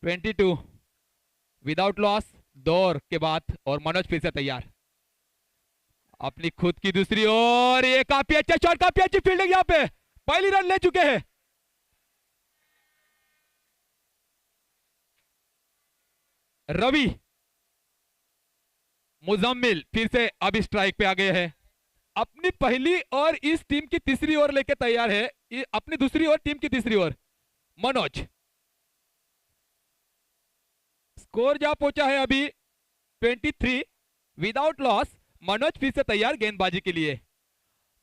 ट्वेंटी 22 विदाउट लॉस, 2 ओवर के बाद। और मनोज फिर से तैयार अपनी खुद की दूसरी ओर। ये काफी अच्छा शॉट, काफी अच्छी फील्डिंग, यहां पे पहली रन ले चुके हैं। रवि, मुजम्मिल फिर से अब स्ट्राइक पे आ गए हैं। अपनी पहली और इस टीम की तीसरी ओवर लेके तैयार है, अपनी दूसरी ओवर टीम की तीसरी ओवर। मनोज, स्कोर जा पहुंचा है अभी 23 विदाउट लॉस। मनोज फिर से तैयार गेंदबाजी के लिए।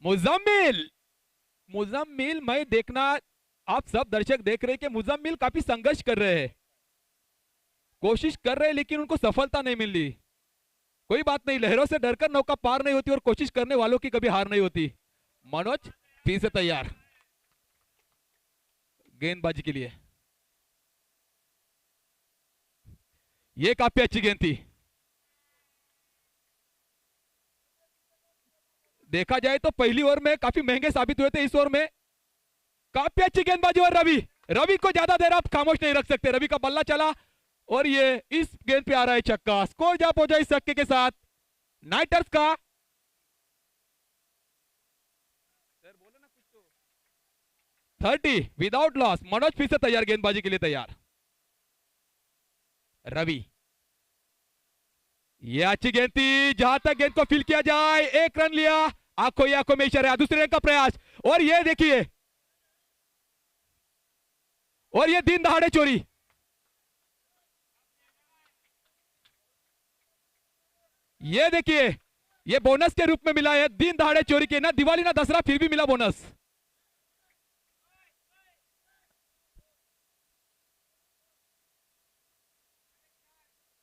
मुजम्मिल मैं देखना, आप सब दर्शक देख रहे हैं कि मुजम्मिल काफी संघर्ष कर रहे हैं, कोशिश कर रहे हैं, लेकिन उनको सफलता नहीं मिल रही। कोई बात नहीं, लहरों से डरकर नौका पार नहीं होती और कोशिश करने वालों की कभी हार नहीं होती। मनोज फिर से तैयार गेंदबाजी के लिए। यह काफी अच्छी गेंद थी। देखा जाए तो पहली ओवर में काफी महंगे साबित हुए थे, इस ओवर में काफी अच्छी गेंदबाजी। और रवि को ज्यादा देर आप खामोश नहीं रख सकते। रवि का बल्ला चला और ये इस गेंद पे आ रहा है छक्का। स्कोर जा पहुंचा इस छक्के के साथ नाइटर्स का 30 विदाउट लॉस। मनोज फिर से तैयार गेंदबाजी के लिए तैयार। रवि, ये अच्छी गेंद थी, जहां तक गेंद को फील किया जाए। 1 रन लिया, आंखों ही आंखों में इशारा, दूसरे रन का प्रयास। और ये देखिए, और ये दिन दहाड़े चोरी। ये देखिए, ये बोनस के रूप में मिला है। दिन दहाड़े चोरी के, ना दिवाली ना दसरा, फिर भी मिला बोनस।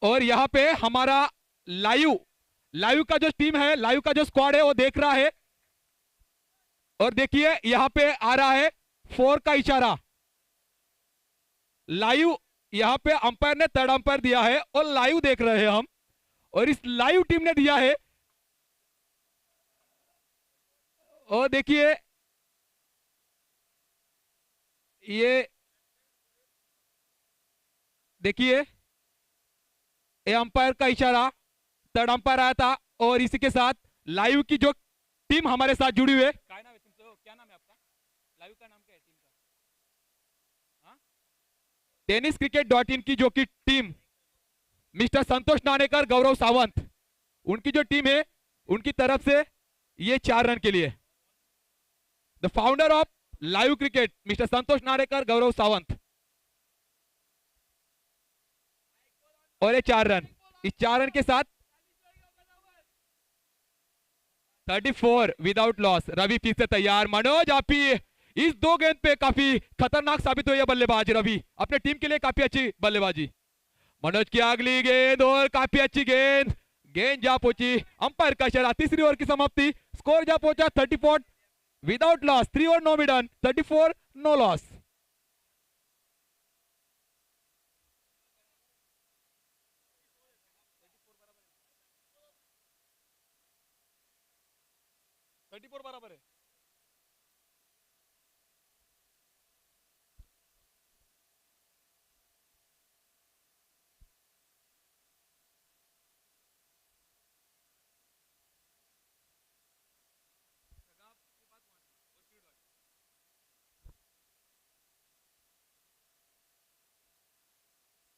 और यहां पे हमारा लाइव का जो टीम है, लाइव का जो स्क्वाड है, वो देख रहा है। और देखिए यहां पे आ रहा है 4 का इशारा। लाइव यहां पे अंपायर ने 3rd अंपायर दिया है और लाइव देख रहे हैं हम। और इस लाइव टीम ने दिया है, और देखिए ये देखिए, ये अंपायर का इशारा, 3rd अंपायर आया था। और इसी के साथ लाइव की जो टीम हमारे साथ जुड़ी हुई है, क्या नाम है क्या नाम है आपका? लाइव का नाम क्या है टीम का? tenniscricket.in की जो कि टीम, मिस्टर संतोष नानेकर, गौरव सावंत, उनकी जो टीम है, उनकी तरफ से ये 4 रन के लिए। The founder of live cricket mister Santosh Nanekar, Gaurav Sawant. और ये 4 रन, इस 4 रन के साथ 34 विदाउट लॉस। रवि फिर से तैयार। मनोज, आप ही इस 2 गेंद पे काफी खतरनाक साबित हुई है बल्लेबाज रवि, अपने टीम के लिए काफी अच्छी बल्लेबाजी। मनोज की अगली गेंद, और काफी अच्छी गेंद, गेंद जा पहुंची, अंपायर का इशारा। तीसरी ओवर की समाप्ति, स्कोर जा पहुंचा 34 without loss. 3 over no maiden, 34 no loss. 34 बराबर है।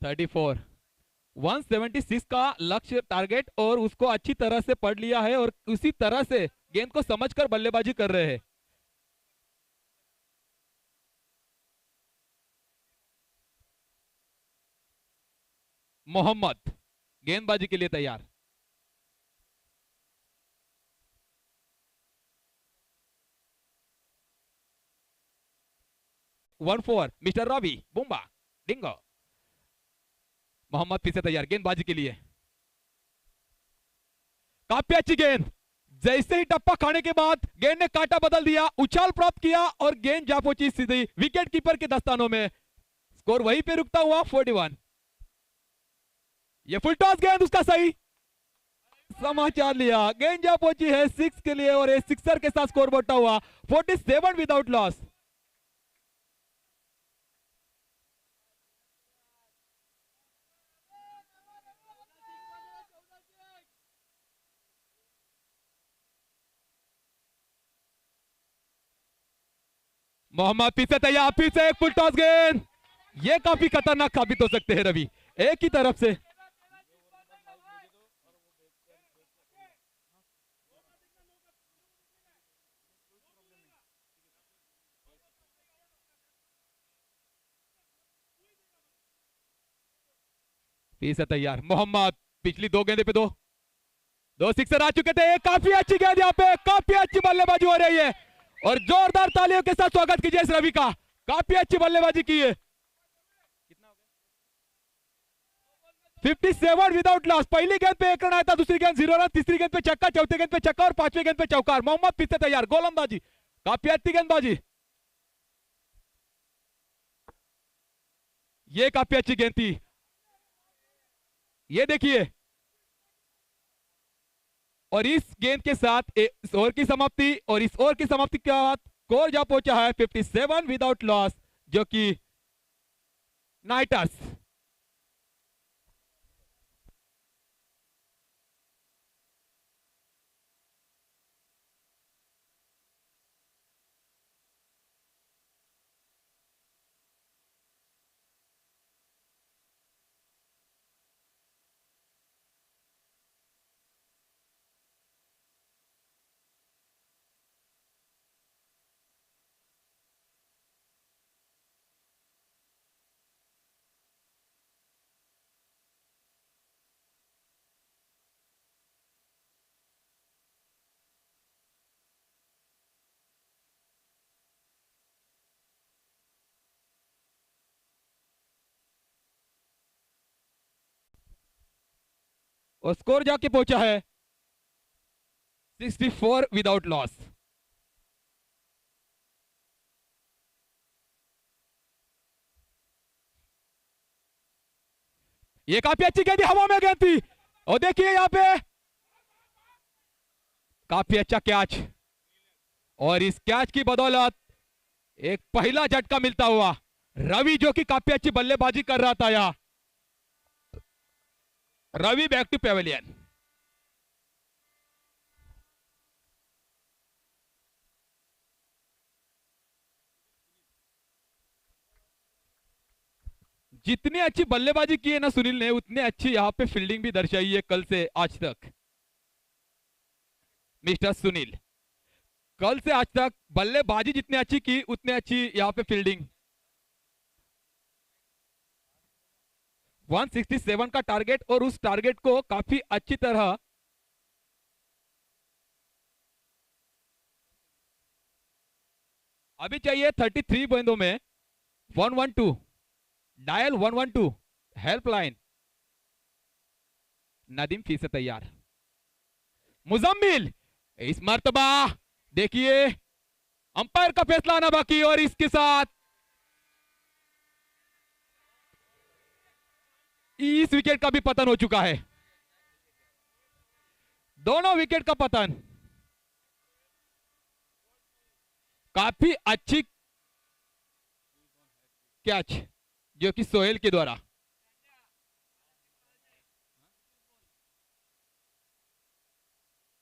थर्टी फोर 176 का लक्ष्य टारगेट और उसको अच्छी तरह से पढ़ लिया है और उसी तरह से गेंद को समझकर बल्लेबाजी कर रहे हैं। मोहम्मद गेंदबाजी के लिए तैयार। One four mister Ravi बुम्बा dingo. Mohammad फिर से तैयार गेंदबाजी के लिए। काफी अच्छी गेंद, जैसे ही टप्पा खाने के बाद गेंद ने कांटा बदल दिया, उछाल प्राप्त किया और गेंद जा पहुंची सीधी विकेट कीपर के दस्तानों में। स्कोर वहीं पे रुकता हुआ 41। ये फुल टॉस गेंद उसका सही समाचार लिया, गेंद जा पहुंची है 6 के लिए और सिक्सर के साथ स्कोर बढ़ता हुआ 47 विदाउट लॉस। मोहम्मद फिर से तैयार, फिर से एक फुल टॉस गेंद। ये काफी खतरनाक साबित हो सकते हैं रवि, एक ही तरफ से। फिर से तैयार मोहम्मद, पिछली दो गेंदे पे दो सिक्सर आ चुके थे। काफी अच्छी गेंद यहाँ पे, काफी अच्छी बल्लेबाजी हो रही है और जोरदार तालियों के साथ स्वागत कीजिए इस रवि का। काफी अच्छी बल्लेबाजी की है। 57 विदाउट लॉस। पहली गेंद पे 1 रन आया था, दूसरी गेंद 0 रन, तीसरी गेंद पे छक्का, चौथी गेंद पे छक्का और पांचवी गेंद पे चौकार। मोहम्मद फिर से तैयार, गोलंदाजी, काफी अच्छी गेंदबाजी। ये काफी अच्छी गेंद थी, ये देखिए। और इस गेंद के साथ इस ओवर की समाप्ति और इस ओवर की समाप्ति के बाद स्कोर जा पहुंचा है 57 विदाउट लॉस, जो कि नाइटर्स। और स्कोर जाके पहुंचा है 64 विदाउट लॉस। ये काफी अच्छी गेंद हवा में गेंद थी और देखिए यहाँ पे काफी अच्छा कैच और इस कैच की बदौलत एक पहला झटका मिलता हुआ रवि, जो कि काफी अच्छी बल्लेबाजी कर रहा था। यहाँ रवि बैक टू पेवेलियन। जितनी अच्छी बल्लेबाजी की है ना सुनील ने, उतनी अच्छी यहां पे फील्डिंग भी दर्शाई है कल से आज तक। मिस्टर सुनील, कल से आज तक बल्लेबाजी जितनी अच्छी की उतनी अच्छी यहां पे फील्डिंग। 167 का टारगेट और उस टारगेट को काफी अच्छी तरह अभी चाहिए 33 गेंदों में 112 डायल 112 हेल्पलाइन। नदीम फिर से तैयार। मुजम्मिल इस मर्तबा देखिए अंपायर का फैसला आना बाकी और इसके साथ इस विकेट का भी पतन हो चुका है। दोनों विकेट का पतन। काफी अच्छी कैच जो कि सोहेल के द्वारा।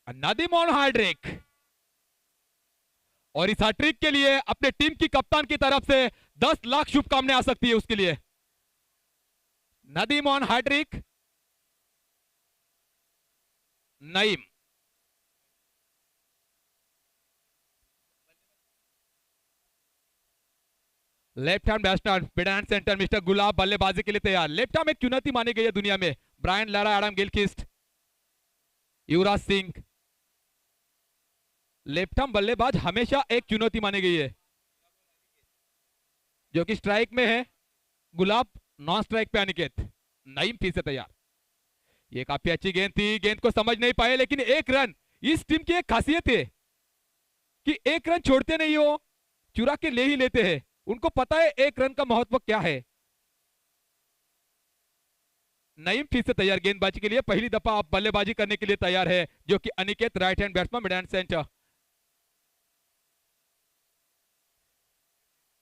नदीम ऑन हार्ड्रिक, और इस हैट्रिक के लिए अपने टीम की कप्तान की तरफ से 10 लाख शुभकामनाएं आ सकती है उसके लिए। Nadeem on hattrick, Naeem. Left hand batsman mid hand centre mister Gulab बल्लेबाजी के लिए तैयार। लेफ्ट हैंड एक चुनौती मानी गई है दुनिया में। Brian Lara, Adam Gilchrist, Yuvraj Singh, left hand बल्लेबाज हमेशा एक चुनौती मानी गई है। जो कि स्ट्राइक में है गुलाब, नॉन स्ट्राइक पे अनिकेत। नईम फिर से तैयार। ये काफी अच्छी गेंद थी, गेंद को समझ नहीं पाए, लेकिन एक रन। इस टीम की एक खासियत है कि एक रन छोड़ते नहीं हो, चुरा के ले ही लेते हैं। उनको पता है एक रन का महत्व क्या है। नईम फिर से तैयार गेंदबाजी के लिए। पहली दफा आप बल्लेबाजी करने के लिए तैयार है, जो कि Aniket, right hand batsman mid hand centre.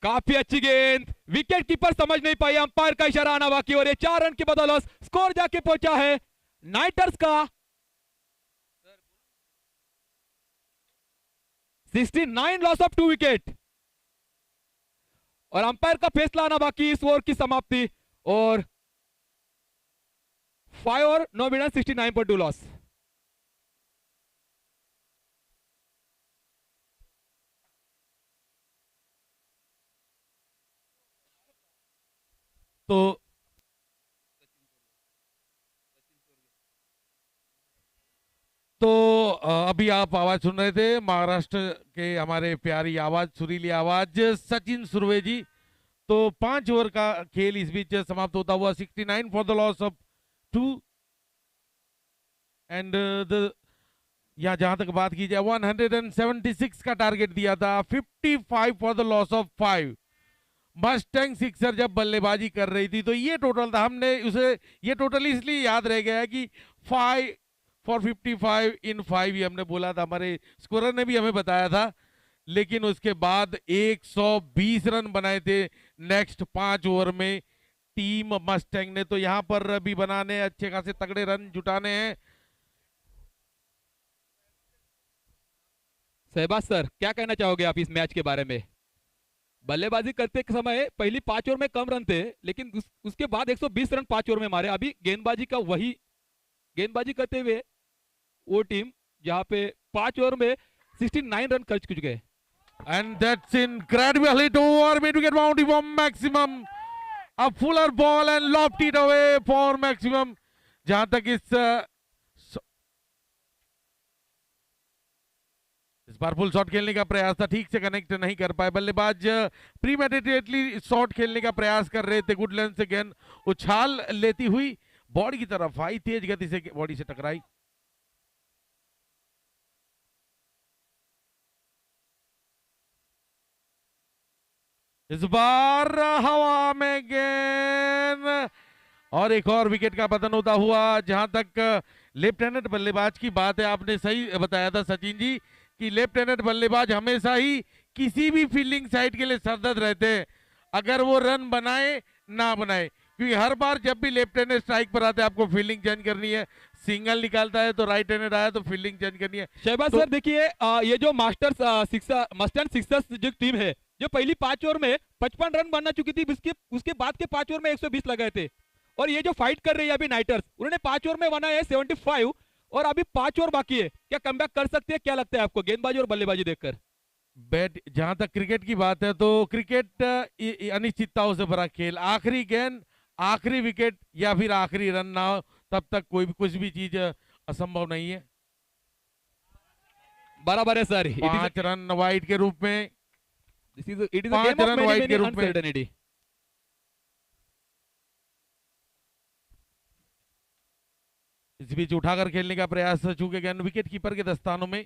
काफी अच्छी गेंद, विकेट कीपर समझ नहीं पाए, अंपायर का इशारा आना बाकी, और ये 4 रन की बदौलत स्कोर जाके पहुंचा है नाइटर्स का 69, लॉस ऑफ 2 विकेट। और अंपायर का फैसला आना बाकी इस ओवर की समाप्ति, और 5 और 9 विकेट, 69.2 लॉस। तो अभी आप आवाज सुन रहे थे महाराष्ट्र के हमारे प्यारी आवाज, सुरीली आवाज सचिन सुरवे जी। तो 5 ओवर का खेल इस बीच समाप्त होता हुआ 69 for the loss of 2 and या जहां तक बात की जाए 176 का टारगेट दिया था, 55 for the loss of 5। Mustang sixer जब बल्लेबाजी कर रही थी तो ये टोटल था, हमने उसे ये टोटल इसलिए याद रह गया है कि 5 फॉर 55 इन 5 ये हमने बोला था, हमारे स्कोरर ने भी हमें बताया था। लेकिन उसके बाद 120 रन बनाए थे नेक्स्ट 5 ओवर में टीम मस्टैंग ने। तो यहां पर भी बनाने अच्छे खासे तगड़े रन जुटाने हैं। शहबाज सर, क्या कहना चाहोगे आप इस मैच के बारे में? बल्लेबाजी करते समय पहली 5 ओवर में कम रन थे, लेकिन उसके बाद 120 रन 5 ओवर में मारे। अभी गेंदबाजी का वही गेंदबाजी करते हुए वो टीम जहां पे 5 ओवर में 69 रन कर चुके हैं। And that's incredible hit over mid-wicket boundary for Maximum. A fuller ball and lobbed it away for Maximum. जहां तक इस बार फुल शॉट खेलने का प्रयास था, ठीक से कनेक्ट नहीं कर पाए बल्लेबाज। प्रीमेडिटेटली शॉट खेलने का प्रयास कर रहे थे। गुड लेंथ से गेंद उछाल लेती हुई बॉडी की तरफ आई, तेज गति से बॉडी से टकराई। इस बार हवा में गेंद और एक और विकेट का पतन होता हुआ। जहां तक लेफ्ट हैंडेड बल्लेबाज की बात है, आपने सही बताया था सचिन जी कि लेफ्ट हैंडेड बल्लेबाज हमेशा ही किसी भी फील्डिंग साइड के लिए सरदर्द रहते हैं, अगर वो रन बनाए ना बनाए, क्योंकि हर बार जब भी लेफ्ट हैंडेड स्ट्राइक पर आते हैं आपको फील्डिंग चेंज करनी है। सिंगल निकालता है तो राइट हैंडेड आया तो फील्डिंग चेंज करनी है। शहबाज तो, सर देखिए, ये जो मस्टर्न सिक्सर्स जो टीम है, जो पहली 5 ओवर में 55 रन बना चुकी थी, उसके बाद के 5 ओवर में 120 लगाए थे। और ये जो फाइट कर रही है अभी नाइटर्स, उन्होंने 5 ओवर में बना है 75 और अभी 5 ओवर बाकी है। क्या कमबैक कर सकते हैं? क्या लगता है आपको गेंदबाजी और बल्लेबाजी देखकर? बैट जहां तक क्रिकेट की बात है तो क्रिकेट अनिश्चितताओं से भरा खेल, आखिरी गेंद, आखिरी विकेट या फिर आखिरी रन ना हो तब तक कोई भी कुछ भी चीज असंभव नहीं है। बराबर है सर। 5 रन वाइड के रूप में, it is a 5 game of run many wide के मेनी रूप में। अनसर्टेनिटी। इस बीच उठाकर खेलने का प्रयास, चूके गेंद विकेट कीपर के दस्तानों में।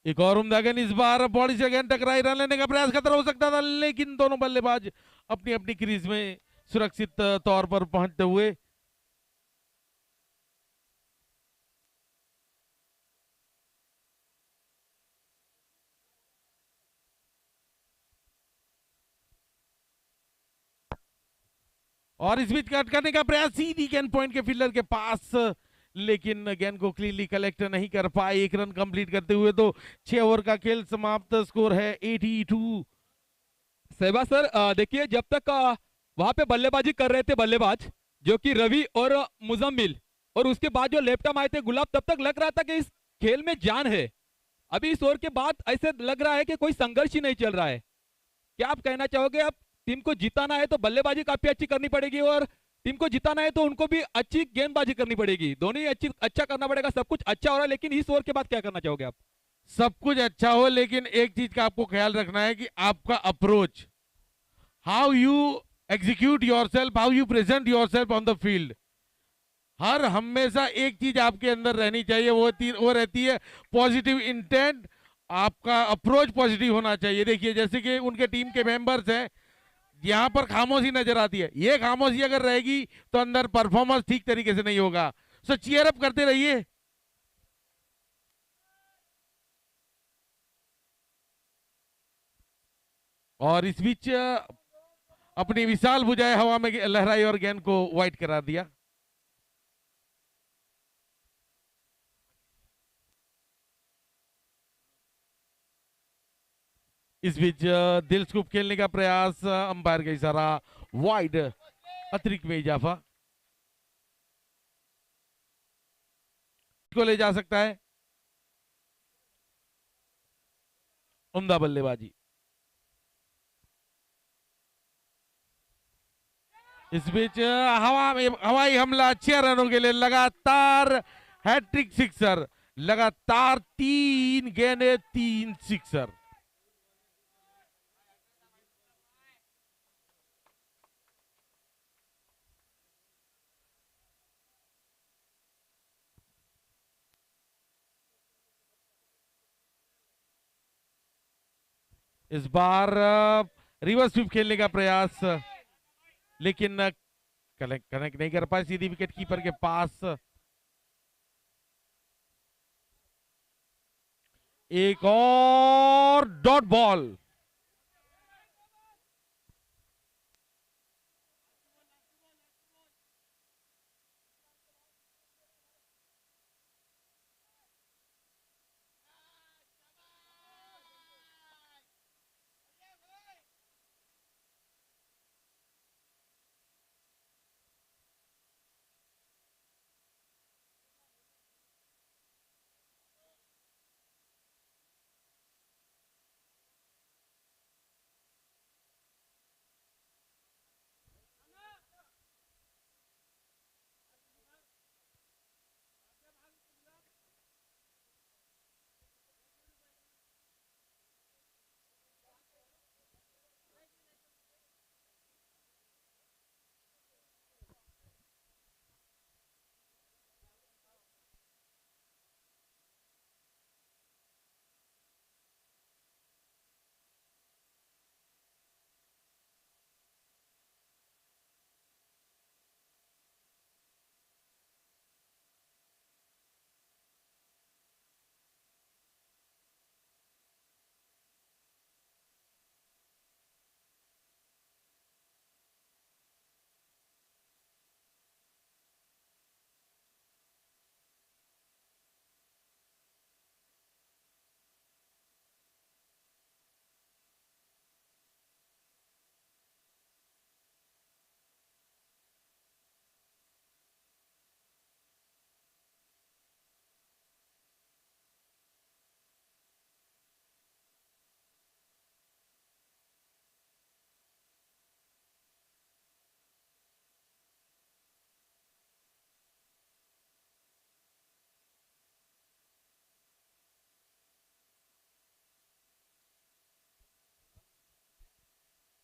एक और उम्दा गेंद, इस बार बॉडी से गेंद टकराई, रन लेने का प्रयास खतरा हो सकता था, लेकिन दोनों बल्लेबाज अपनी अपनी क्रीज में सुरक्षित तौर पर पहुंचते हुए और इस बीच कट करने का प्रयास, सीधी गेंद पॉइंट के फील्डर के पास, लेकिन गेंद को क्लीनली कलेक्ट नहीं कर पाए। 1 रन कंप्लीट करते हुए तो 6 ओवर का खेल समाप्त। स्कोर है 82। सहवाग सर, देखिए जब तक वहां पे बल्लेबाजी कर रहे थे बल्लेबाज जो कि रवि और मुजम्मिल, और उसके बाद जो लेफ्ट आर्म आए थे गुलाब, तब तक लग रहा था कि इस खेल में जान है। अभी इस ओवर के बाद ऐसे लग रहा है कि कोई संघर्ष ही नहीं चल रहा है। क्या आप कहना चाहोगे? अब टीम को जिताना है तो बल्लेबाजी काफी अच्छी करनी पड़ेगी, और टीम को जिताना है तो उनको भी अच्छी गेंदबाजी करनी पड़ेगी। दोनों ही अच्छा करना पड़ेगा। सब कुछ अच्छा हो रहा है, लेकिन इस ओवर के बाद क्या करना चाहोगे आप? सब कुछ अच्छा हो, लेकिन एक चीज का आपको ख्याल रखना है कि आपका approach, how you execute yourself, how you present yourself on the field, हर हमेशा एक चीज आपके अंदर रहनी चाहिए, वो रहती है पॉजिटिव इंटेंट। आपका अप्रोच पॉजिटिव होना चाहिए। देखिए जैसे कि उनके टीम के मेंबर्स हैं, यहां पर खामोशी नजर आती है, ये खामोशी अगर रहेगी तो अंदर परफॉर्मेंस ठीक तरीके से नहीं होगा। सो चीयर अप करते रहिए। और इस बीच अपनी विशाल भुजाएं हवा में लहराई और गेंद को वाइड करा दिया। इस बीच दिल स्कूप खेलने का प्रयास, अंपायर का इशारा, वाइड, अतिरिक्त में इजाफा को ले जा सकता है। उम्दा बल्लेबाजी। इस बीच हवाई हमला, 6 रनों के लिए लगातार हैट्रिक सिक्सर, लगातार 3 गेंदें 3 सिक्सर। इस बार रिवर्स स्वीप खेलने का प्रयास, लेकिन कनेक्ट नहीं कर पाए सीधी विकेट कीपर के पास। एक और डॉट बॉल।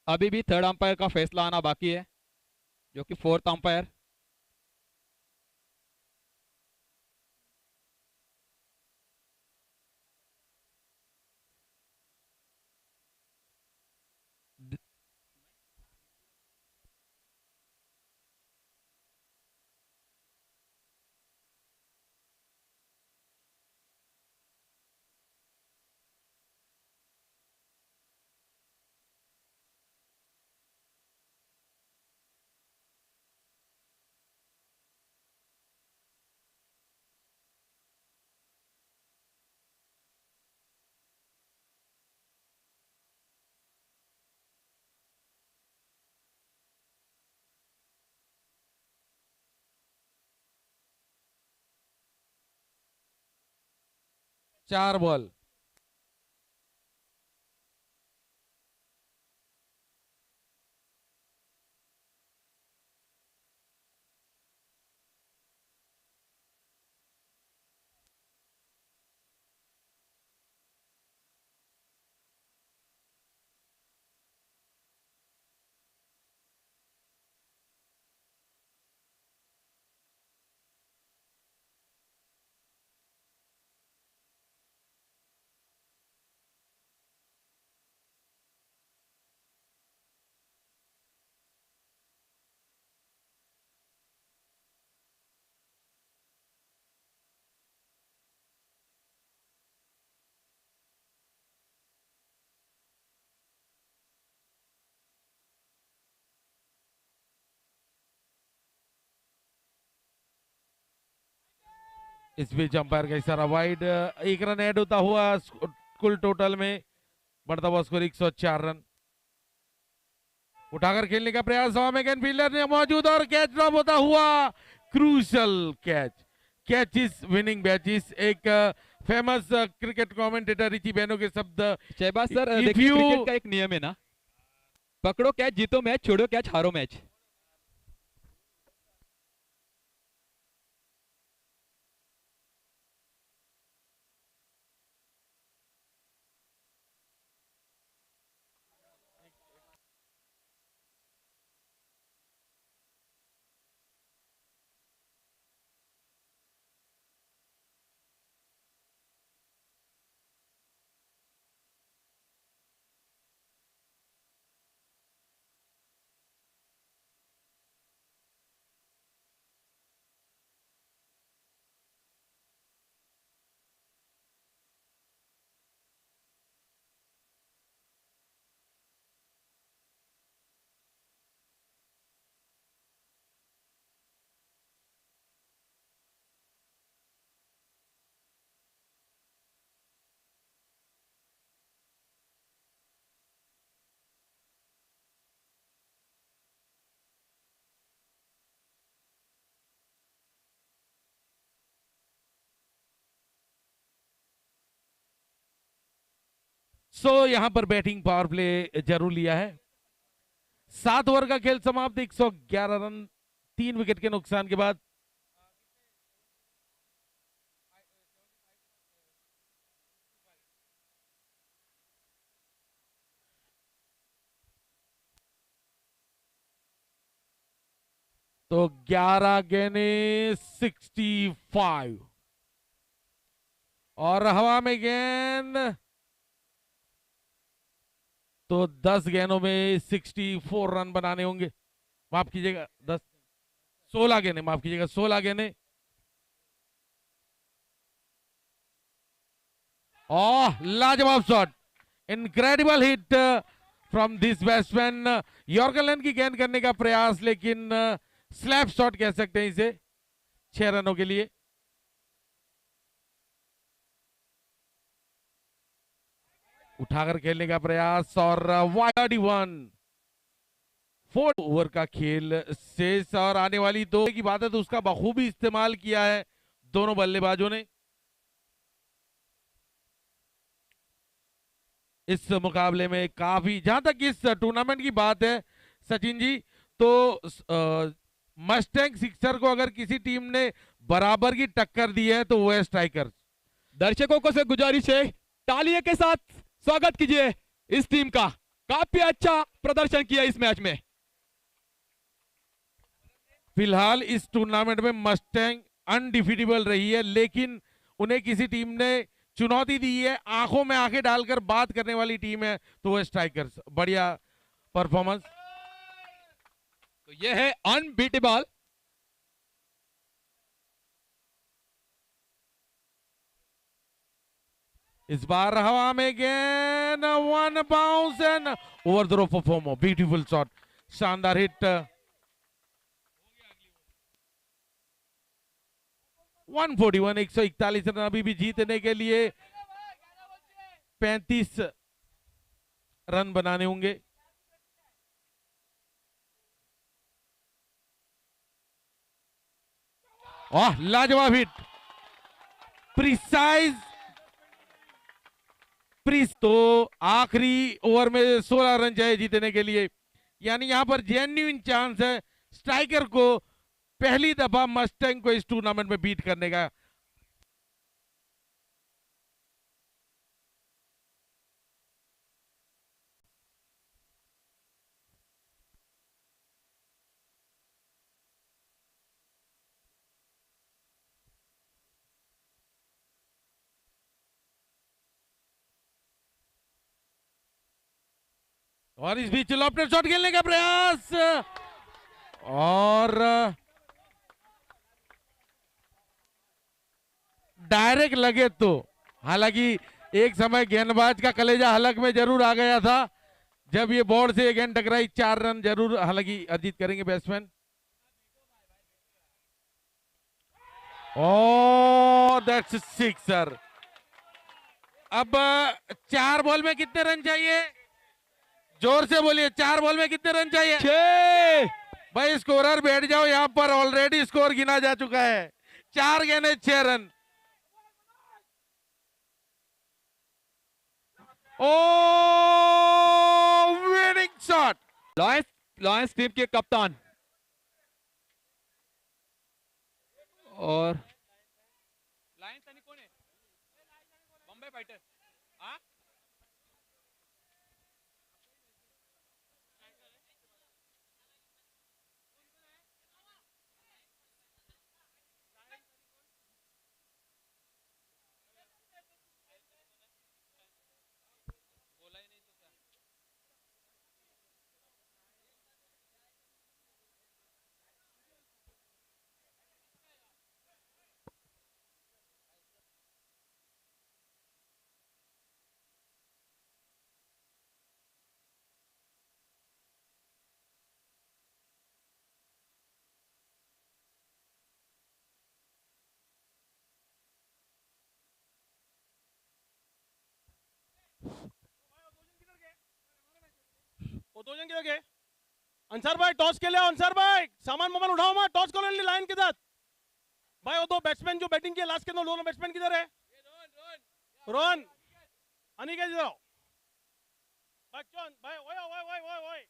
अभी भी थर्ड अंपायर का फैसला आना बाकी है, जो कि फोर्थ अंपायर। 4 बॉल। इस बीच अंपायर का इशारा वाइड, 1 रन ऐड होता हुआ कुल टोटल में बढ़ता हुआ स्कोर 104 रन। उठाकर खेलने का प्रयास हवा में, गेंद फील्डर ने मौजूद और कैच ड्रॉप होता हुआ, crucial catch. Catch is winning batches, एक फेमस क्रिकेट कमेंटेटर रिची बेनो के शब्द। शहबाज सर, If देखिए you- क्रिकेट का एक नियम है ना, पकड़ो कैच जीतो मैच, छोड़ो कैच हारो मैच। सो यहां पर बैटिंग पावर प्ले जरूर लिया है। 7 ओवर का खेल समाप्त, 111 रन 3 विकेट के नुकसान के बाद। तो 11 गेंदे 65 और हवा में गेंद, तो 10 गेंदों में 64 रन बनाने होंगे। माफ कीजिएगा 16 गेंदे, माफ कीजिएगा 16 गेंदे। ओह, लाजवाब shot, incredible hit from this batsman. Yorker line की गेंद करने का प्रयास, लेकिन स्लैप शॉट कह सकते हैं इसे, 6 रनों के लिए। उठाकर खेलने का प्रयास और वाइड 1। 4 ओवर का खेल शेष और आने वाली 2 की बात है तो उसका बखूबी इस्तेमाल किया है दोनों बल्लेबाजों ने। इस मुकाबले में काफी, जहां तक इस टूर्नामेंट की बात है सचिन जी, तो मस्टैंग सिक्सर को अगर किसी टीम ने बराबर की टक्कर दी है तो वो है स्ट्राइकर्स। दर्शकों को से गुजारिश है, तालियों के साथ स्वागत कीजिए इस टीम का। काफी अच्छा प्रदर्शन किया इस मैच में। फिलहाल इस टूर्नामेंट में मस्टैंग अनडिफीटेबल रही है, लेकिन उन्हें किसी टीम ने चुनौती दी है, आंखों में आंखें डालकर बात करने वाली टीम है तो वो स्ट्राइकर्स। बढ़िया परफॉर्मेंस। तो ये है अनबीटेबल। इस बार हवा में गेंद, 1 bounce and over the rope for 4 more. Beautiful shot, शानदार हिट। 141, 141 रन अभी भी जीतने के लिए 35 रन बनाने होंगे। लाजवाब हिट, प्रिसाइज प्रीस तो आखिरी ओवर में 16 रन चाहिए जीतने के लिए, यानी यहां पर जेन्युइन चांस है स्ट्राइकर को पहली दफा मस्टैंग को इस टूर्नामेंट में बीट करने का। और इस बीच लॉफ्टेड शॉट खेलने का प्रयास, और डायरेक्ट लगे तो, हालांकि एक समय गेंदबाज का कलेजा हलक में जरूर आ गया था जब ये बॉल से गेंद टकराई। 4 रन जरूर हालांकि अर्जित करेंगे बैट्समैन। और दैट्स सिक्सर। अब 4 बॉल में कितने रन चाहिए, जोर से बोलिए, 4 बॉल में कितने रन चाहिए? 6। भाई स्कोरर बैठ जाओ, यहां पर ऑलरेडी स्कोर गिना जा चुका है। 4 गेंदें 6 रन। ओ विनिंग शॉट। लॉयंस टीम के कप्तान और लायंस आणि कोण आहे? बॉम्बे फाइटर। हाँ? वो 2 जन किधर गए? अंसार भाई टॉस के लिए, अंसार भाई सामान मोबाइल उठाओ मत, टॉस करो लाइन के साथ। भाई वो 2 बैट्समैन जो बैटिंग किए लास्ट के दोनों बैट्समैन किधर है? रोहन अनिकेत इधर आओ। भाई चौन भाई ओए ओए ओए ओए ओए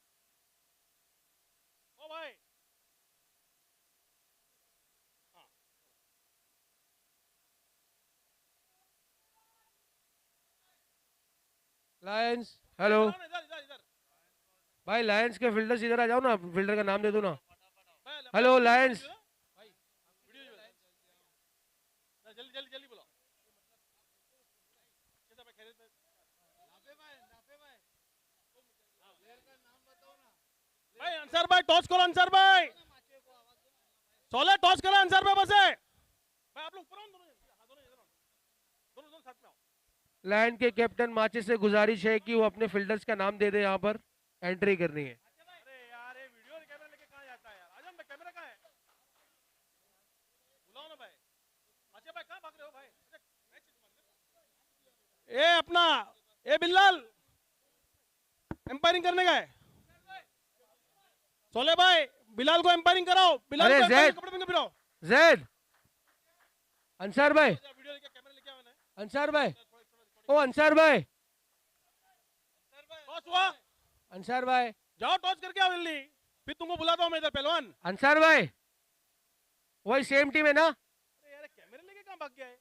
ओ भाई लायंस, हेलो इधर इधर इधर भाई, लायंस के फील्डर्स इधर आ जाओ ना, फील्डर का नाम दे दो ना। भाई, हेलो लायंस, जल्दी जल्दी जल्दी बोलो। कैसा भाई खैरियत में? भाई अंसार भाई टॉस करो, अंसार भाई 16 टॉस करो, अंसार भाई बस है भाई। आप लोग ऊपर आओ, दोनों दोनों इधर आओ, दोनों साथ में आओ। लायन के कैप्टन माचिस से गुजारिश है कि वो अपने फील्डर्स का नाम दे दे, यहाँ पर एंट्री करनी है। अरे यार ये वीडियो कैमरा लेके कहाँ जाता है यार? आजम भाई कैमरा कहाँ है? बुलाओ ना भाई। अच्छा भाई कहाँ भाग रहे हो भाई? ए अपना ए बिल्लाल एम्पायरिंग करने का है। सोले भाई बिलाल को एम्पायरिंग कराओ। बिलाल अरे को जैद, कपड़े पहन के फिराओ। जैद, अंसार भाई, वीडियो लेके कैमरा लेके आना है। अंसार भाई, ओ अंसार भाई, टॉस हुआ, अंसार भाई, जाओ टॉस करके आओ जल्दी, फिर तुमको बुलाता हूँ मैं इधर पहलवान। अंसार भाई, वही सेम टीम है ना? अरे यार कैमरे लेके कहाँ भाग गया है?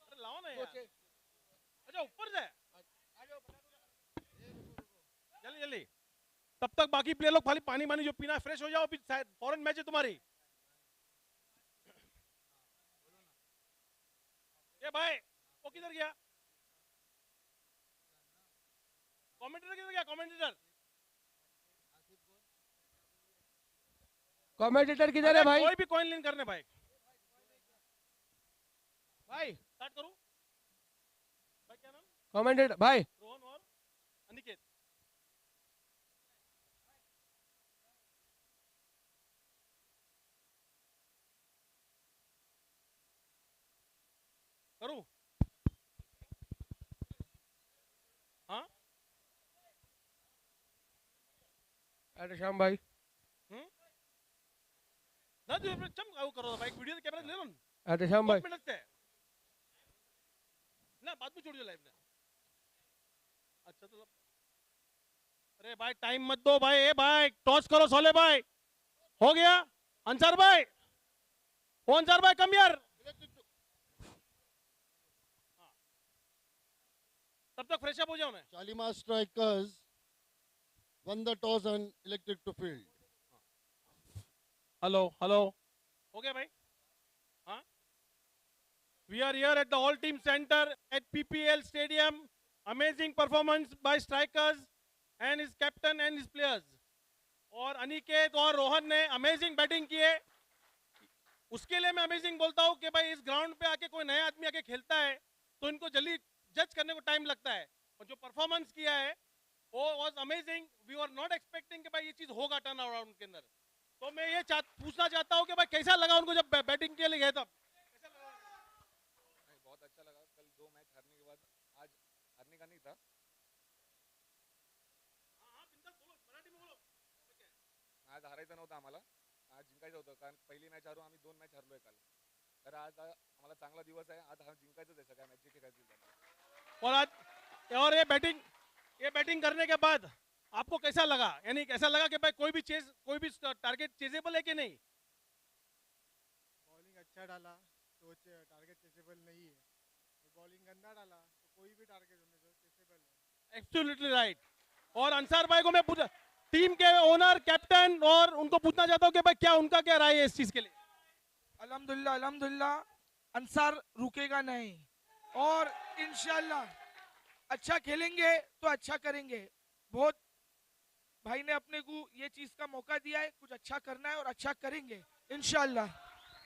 अरे लाओ ना यार। अच्छा ऊपर से जल्दी जल्दी, तब तक बाकी प्लेयर लोग खाली पानी पानी जो पीना है फ्रेश हो जाओ, फिर फॉरेन मैच है तुम्हारी। ये भाई वो किधर गया? कमेंटेटर किधर गया? कमेंटेटर कमेंटेटर किधर है भाई? कोई भी कॉइन लिन करने भाई। भाई स्टार्ट करूं भाई? क्या नाम? कमेंटेटर भाई, रोहन और अनिकेत। करूं? हाँ अरे श्याम भाई, ना तू चम आओ करो भाई, वीडियो कैमरा ले लो ना। अरे श्याम भाई, मिनट से ना बाद में छोड़ दो लाइव में। अरे भाई टाइम मत दो भाई, ए भाई टॉस करो सोले भाई, हो गया। अंसार भाई, ओ अंसार भाई कम यार, तब तक फ्रेश अप हो जाओ ना। Shalimar Strikers won the toss and elected to field. Hello hello, हो गया भाई। हाँ, we are here at the all team center at PPL stadium. Amazing performance by strikers and his captain and his players. और अनिकेत और रोहन ने amazing batting की है। उसके लिए मैं अमेजिंग बोलता हूँ कि भाई इस ग्राउंड पे आके कोई नया आदमी आके खेलता है तो इनको जल्दी जज करने को टाइम लगता है, और जो परफॉर्मेंस किया है वो was amazing. We were not expecting कि भाई ये चीज होगा टर्न अराउंड के अंदर। तो मैं ये पूछना चाहता हूँ कि भाई कैसा लगा उनको जब बैटिंग के लिए गए तब? कैसा लगा? नहीं, बहुत अच्छा लगा। कल 2 मैच हारने के बाद आज हारने का नहीं था। हाँ, बिंदास बोलो, मराठी में बोलो। आज हारायचं नव्हतं आम्हाला, आज जिंकायचं होतं, कारण पहिली मॅच हारून आम्ही 2 मॅच हारलोय काल। तर आज आम्हाला चांगला दिवस आहे, आज जिंकायचंच आहे सगळ्या मॅच जे खेळायचं आहे। और ये बैटिंग करने के बाद आपको कैसा लगा? यानी कैसा लगा कि भाई कोई भी टारगेट चेजेबल है कि नहीं? बॉलिंग अच्छा डाला तो टारगेट चेसेबल नहीं है, और बॉलिंग गंदा डाला तो कोई भी टारगेट होने से चेसेबल है। Absolutely right. और अंसार भाई को मैं पूछा, टीम के ओनर कैप्टन, और उनको पूछना चाहता हूँ कि भाई क्या क्या राय है इस चीज के लिए? अल्हम्दुलिल्लाह अल्हम्दुलिल्लाह, अंसार रुकेगा नहीं और इंशाल्लाह अच्छा खेलेंगे तो अच्छा करेंगे। बहुत भाई ने अपने को ये चीज का मौका दिया है, कुछ अच्छा करना है और अच्छा करेंगे इंशाल्लाह।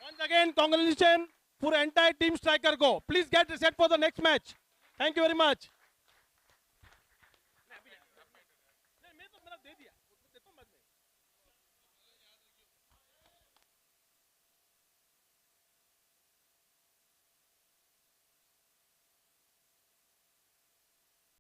Once again, congratulations for entire team striker को. Please get set for the next match. Thank you very much.